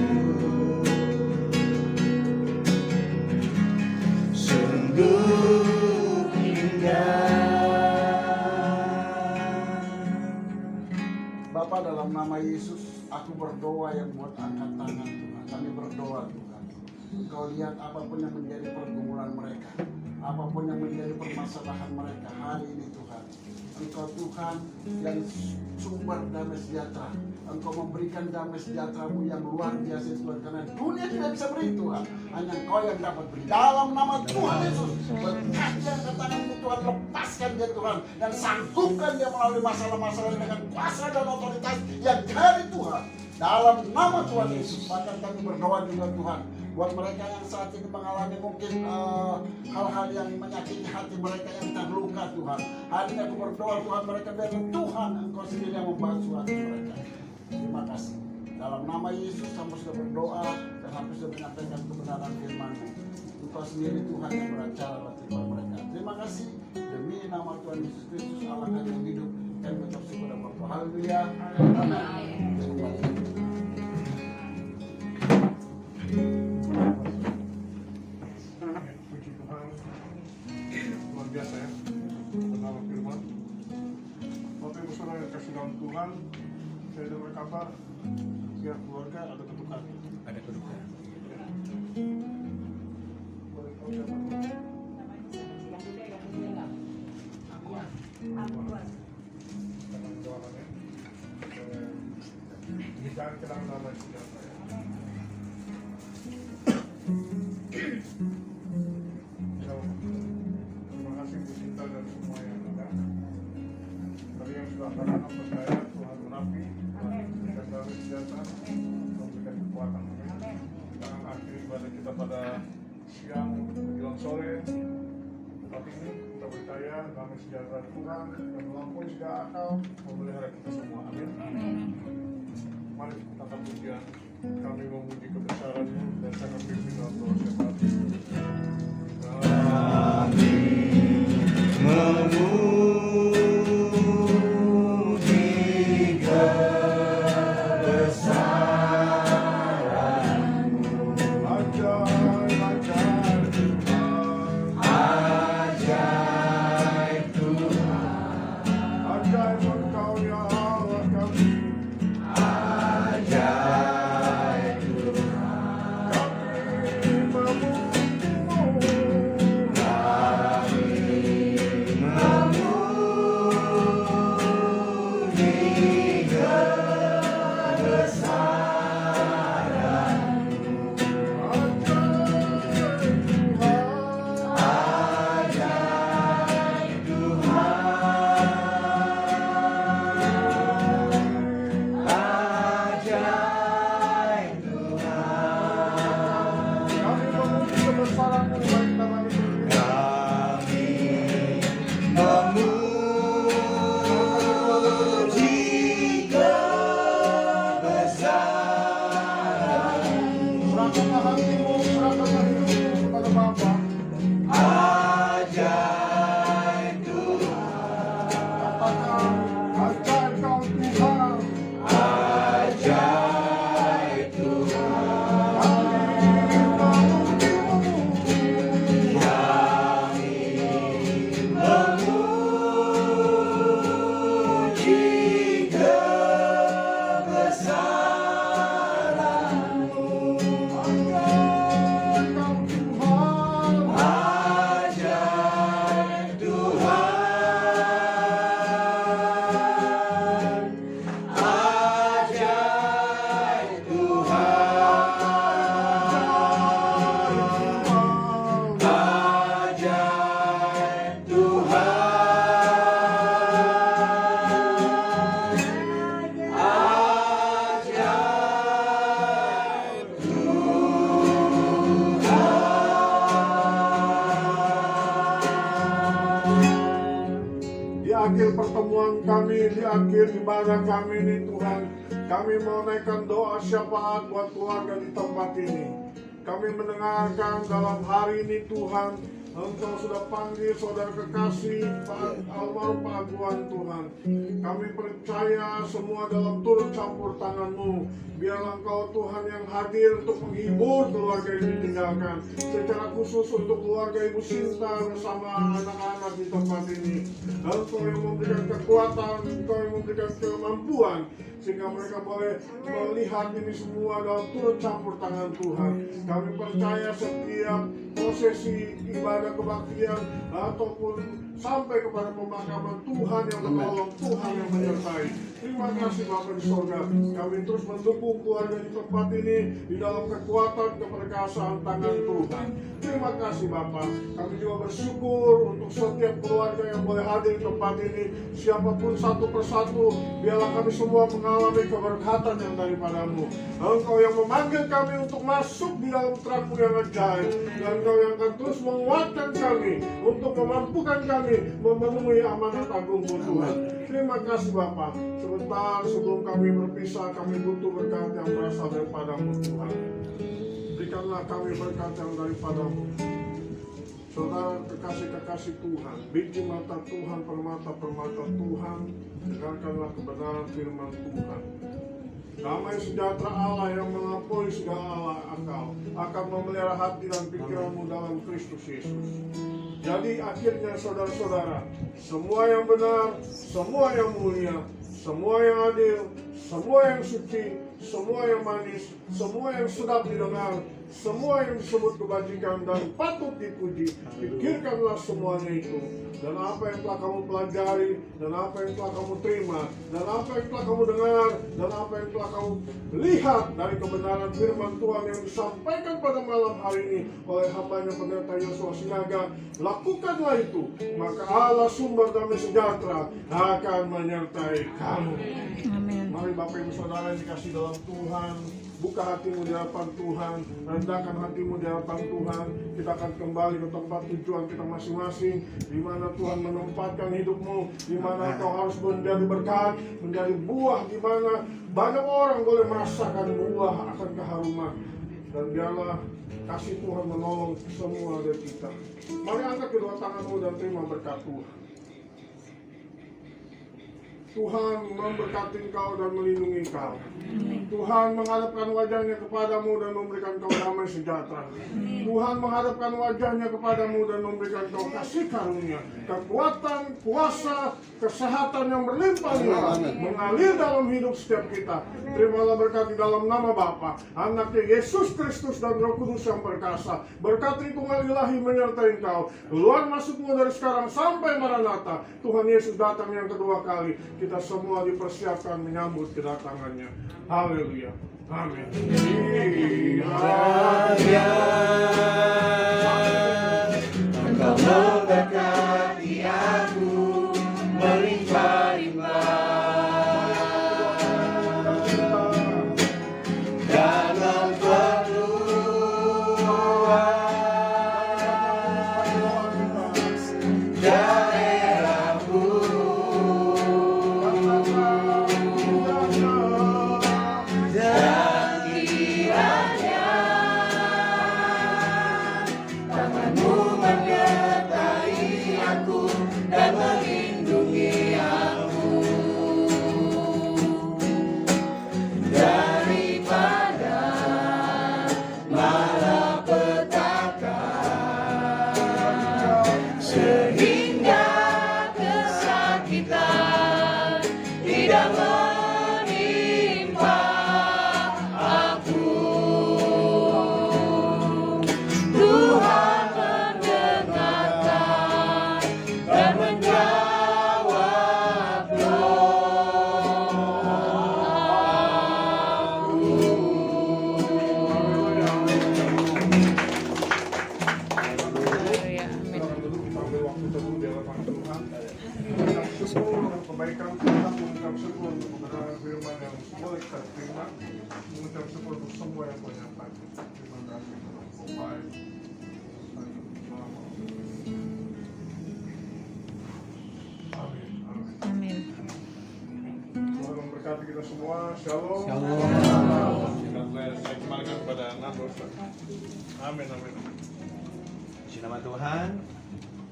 Sungguh indah dalam nama Yesus aku berdoa yang buat angkat tangan Tuhan. Kami berdoa Tuhan. Engkau lihat apapun yang menjadi pergumulan mereka, apapun yang menjadi permasalahan mereka hari ini Tuhan. Engkau Tuhan yang sumber damai sejahtera. Engkau memberikan damai sejahtera-Mu yang luar biasa Tuhan. Karena dunia tidak bisa beri Tuhan. Hanya Engkau yang dapat beri. Dalam nama Tuhan Yesus. Berkati angkat tangan-Mu Tuhan. Lepaskan dia Tuhan. Dan sanggupkan dia melalui masalah-masalah dengan kuasa dan otoritas yang dari Tuhan. Dalam nama Tuhan Yesus. Bahkan kami berdoa juga Tuhan. Buat mereka yang saat ini mengalami mungkin hal-hal yang menyakiti hati mereka yang terluka Tuhan. Hari ini aku berdoa Tuhan mereka biar Tuhan Engkau sendiri yang membasuh hati mereka. Terima kasih. Dalam nama Yesus kami sudah berdoa dan kami sudah menyampaikan kebenaran firman-Mu. Engkau sendiri Tuhan yang beracara dalam kehidupan mereka. Terima kasih. Demi nama Tuhan Yesus Kristus Allah yang hidup. Kami mengucap syukur dan berdoa. Haleluya. Amin. Puji Tuhan, luar biasa ya, benar firman. Bapak Ibu Saudara yang kasih dalam Tuhan, saya dengar kabar pihak keluarga ada ketukan. Ada kedukaan. Boleh tahu siapa? Jangan doakan ya. Jangan kenal nama siapa ya. Terima kasih Bu Sinta dan semua yang ada. Dari yang sudah akan percaya Tuhan menapi, memberikan damai sejahtera, memberikan kekuatan. Jangan akhiri ibadah kita pada siang menjelang sore. Tapi ini kita percaya damai sejahtera Tuhan yang melampaui segala akal memelihara kita semua. Amin. Mari kita akan pujian. Kami memuji kebesaran-Mu dan sangat pimpin dalam doa syafaat. Memuji kebesaran-Mu. Ajaib Tuhan, Ajaib Tuhan, ajaib Engkau ya Allah kami. ajaib Tuhan. Memuji kebesaran-Mu. Ajaib Tuhan, ajaib Tuhan. Kami memuji kebesaran-Mu baik tangan itu. Kami memuji kebesaran-Mu. Serahkanlah hatimu, serahkanlah hidupmu kepada Bapa. Ajaib Tuhan, Katakan, ajaib Kau Tuhan. ajaib Tuhan. Memuji kebesaran-Mu. Ajaib Tuhan, ajaib Tuhan, ajaib Tuhan, Di akhir pertemuan kami, di akhir ibadah kami ini Tuhan, kami menaikkan doa syafaat buat keluarga di tempat ini. Kami mendengarkan dalam hari ini Tuhan, Engkau sudah panggil saudara kekasih Pak almarhum Pak Aguan Tuhan. Kami percaya semua dalam turut campur tangan-Mu. Biarlah Engkau Tuhan yang hadir untuk menghibur keluarga yang ditinggalkan. Secara khusus untuk keluarga Ibu Sinta bersama anak-anak di tempat ini. Engkau yang memberikan kekuatan, Engkau yang memberikan kemampuan, sehingga mereka boleh melihat ini semua dalam turut campur tangan Tuhan. Kami percaya setiap prosesi ibadah kebaktian ataupun sampai kepada pemakaman, Tuhan yang menolong, Tuhan yang menyertai. Terima kasih Bapa di surga. Kami terus mendukung keluarga di tempat ini di dalam kekuatan keperkasaan tangan Tuhan. Terima kasih Bapa. Kami juga bersyukur untuk setiap keluarga yang boleh hadir di tempat ini. Siapapun satu persatu, biarlah kami semua mengalami keberkatan yang daripada-Mu. Engkau yang memanggil kami untuk masuk di dalam terang-Mu yang ajaib, dan Engkau yang akan terus menguatkan kami untuk memampukan kami memenuhi amanat agung-Mu Tuhan. Terima kasih Bapa. Sebentar sebelum kami berpisah, kami butuh berkat yang berasal daripada-Mu Tuhan. Berikanlah kami berkat yang daripada-Mu. Saudara kekasih-kekasih Tuhan, biji mata Tuhan, permata-permata Tuhan, dengarkanlah kebenaran firman Tuhan. Damai sejahtera Allah yang melampaui segala akal akan memelihara hati dan pikiranmu dalam Kristus Yesus. Jadi akhirnya saudara-saudara, semua yang benar, semua yang mulia, semua yang adil, semua yang suci, semua yang manis, semua yang sedap didengar, semua yang disebut kebajikan dan patut dipuji, pikirkanlah semuanya itu. Dan apa yang telah kamu pelajari, dan apa yang telah kamu terima, dan apa yang telah kamu dengar, dan apa yang telah kamu lihat dari kebenaran firman Tuhan yang disampaikan pada malam hari ini oleh hambanya pendeta Yosua Sinaga, lakukanlah itu, maka Allah sumber damai sejahtera akan menyertai kamu. Amin. Mari Bapak Ibu Saudara yang dikasih dalam Tuhan, buka hatimu di hadapan Tuhan, rendahkan hatimu di hadapan Tuhan. Kita akan kembali ke tempat tujuan kita masing-masing, di mana Tuhan menempatkan hidupmu, di mana kau harus menjadi berkat, menjadi buah, di mana banyak orang boleh merasakan buah akan keharuman. Dan biarlah kasih Tuhan menolong semua dari kita. Mari angkat kedua tanganmu dan terima berkat Tuhan. Tuhan memberkati kau dan melindungi kau. Tuhan menghadapkan wajahnya kepadamu dan memberikan kau damai sejahtera. Tuhan menghadapkan wajahnya kepadamu dan memberikan kau kasih karunia, kekuatan, kuasa, kesehatan yang berlimpah-limpah mengalir dalam hidup setiap kita. Terimalah berkat di dalam nama Bapa, Anaknya Yesus Kristus dan Roh Kudus yang perkasa. Berkat Tritunggal Ilahi menyertai kau. Keluar masukmu dari sekarang sampai Maranatha. Tuhan Yesus datang yang kedua kali. Kita semua dipersiapkan menyambut kedatangannya. Haleluya. Amin. Engkau memberkati aku melimpah-limpah dan memperluas daerahku. Dan kiranya tanganmu menyertai aku dan melindungi aku daripada malapetaka, sehingga kesakitan tidak menimpa aku. Tuhan mendengarkan dan menjawab doaku. Haleluya. Amin. Kita ambil waktu teduh di hadapan Tuhan. Mengucap syukur untuk kebaikan Tuhan, mengucap syukur untuk kebenaran firman yang boleh kita terima, mengucap syukur untuk semua yang kau nyatakan. Terima kasih untuk kau baik. Amin. Amin. Amin. Tuhan memberkati kita semua. Shalom. Saya kembalikan kepada Nando. Amin. Amin. Puji nama Tuhan.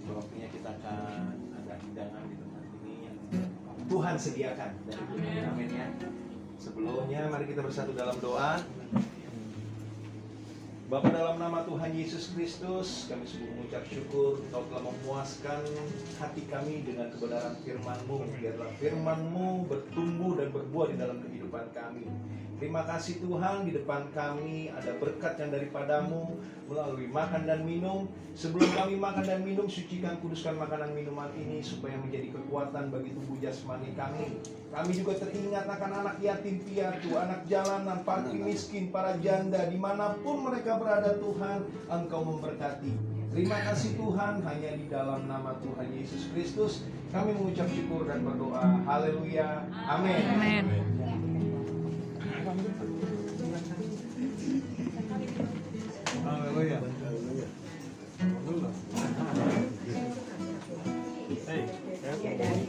Waktunya kita akan ada hidangan di tempat ini yang Tuhan sediakan. Amin ya. Sebelumnya mari kita bersatu dalam doa. Bapa, dalam nama Tuhan Yesus Kristus, kami sungguh mengucap syukur Engkau telah memuaskan hati kami dengan kebenaran firman-Mu. Biarlah firman-Mu bertumbuh dan berbuah di dalam kehidupan kami. Terima kasih Tuhan, di depan kami ada berkat yang daripadamu melalui makan dan minum. Sebelum kami makan dan minum, sucikan, kuduskan makanan minuman ini supaya menjadi kekuatan bagi tubuh jasmani kami. Kami juga teringat akan anak yatim piatu, anak jalanan, fakir miskin, para janda, dimanapun mereka berada Tuhan, Engkau memberkati. Terima kasih Tuhan, hanya di dalam nama Tuhan Yesus Kristus kami mengucap syukur dan berdoa. Haleluya. Amin. Amin. Haleluya. Iya, dari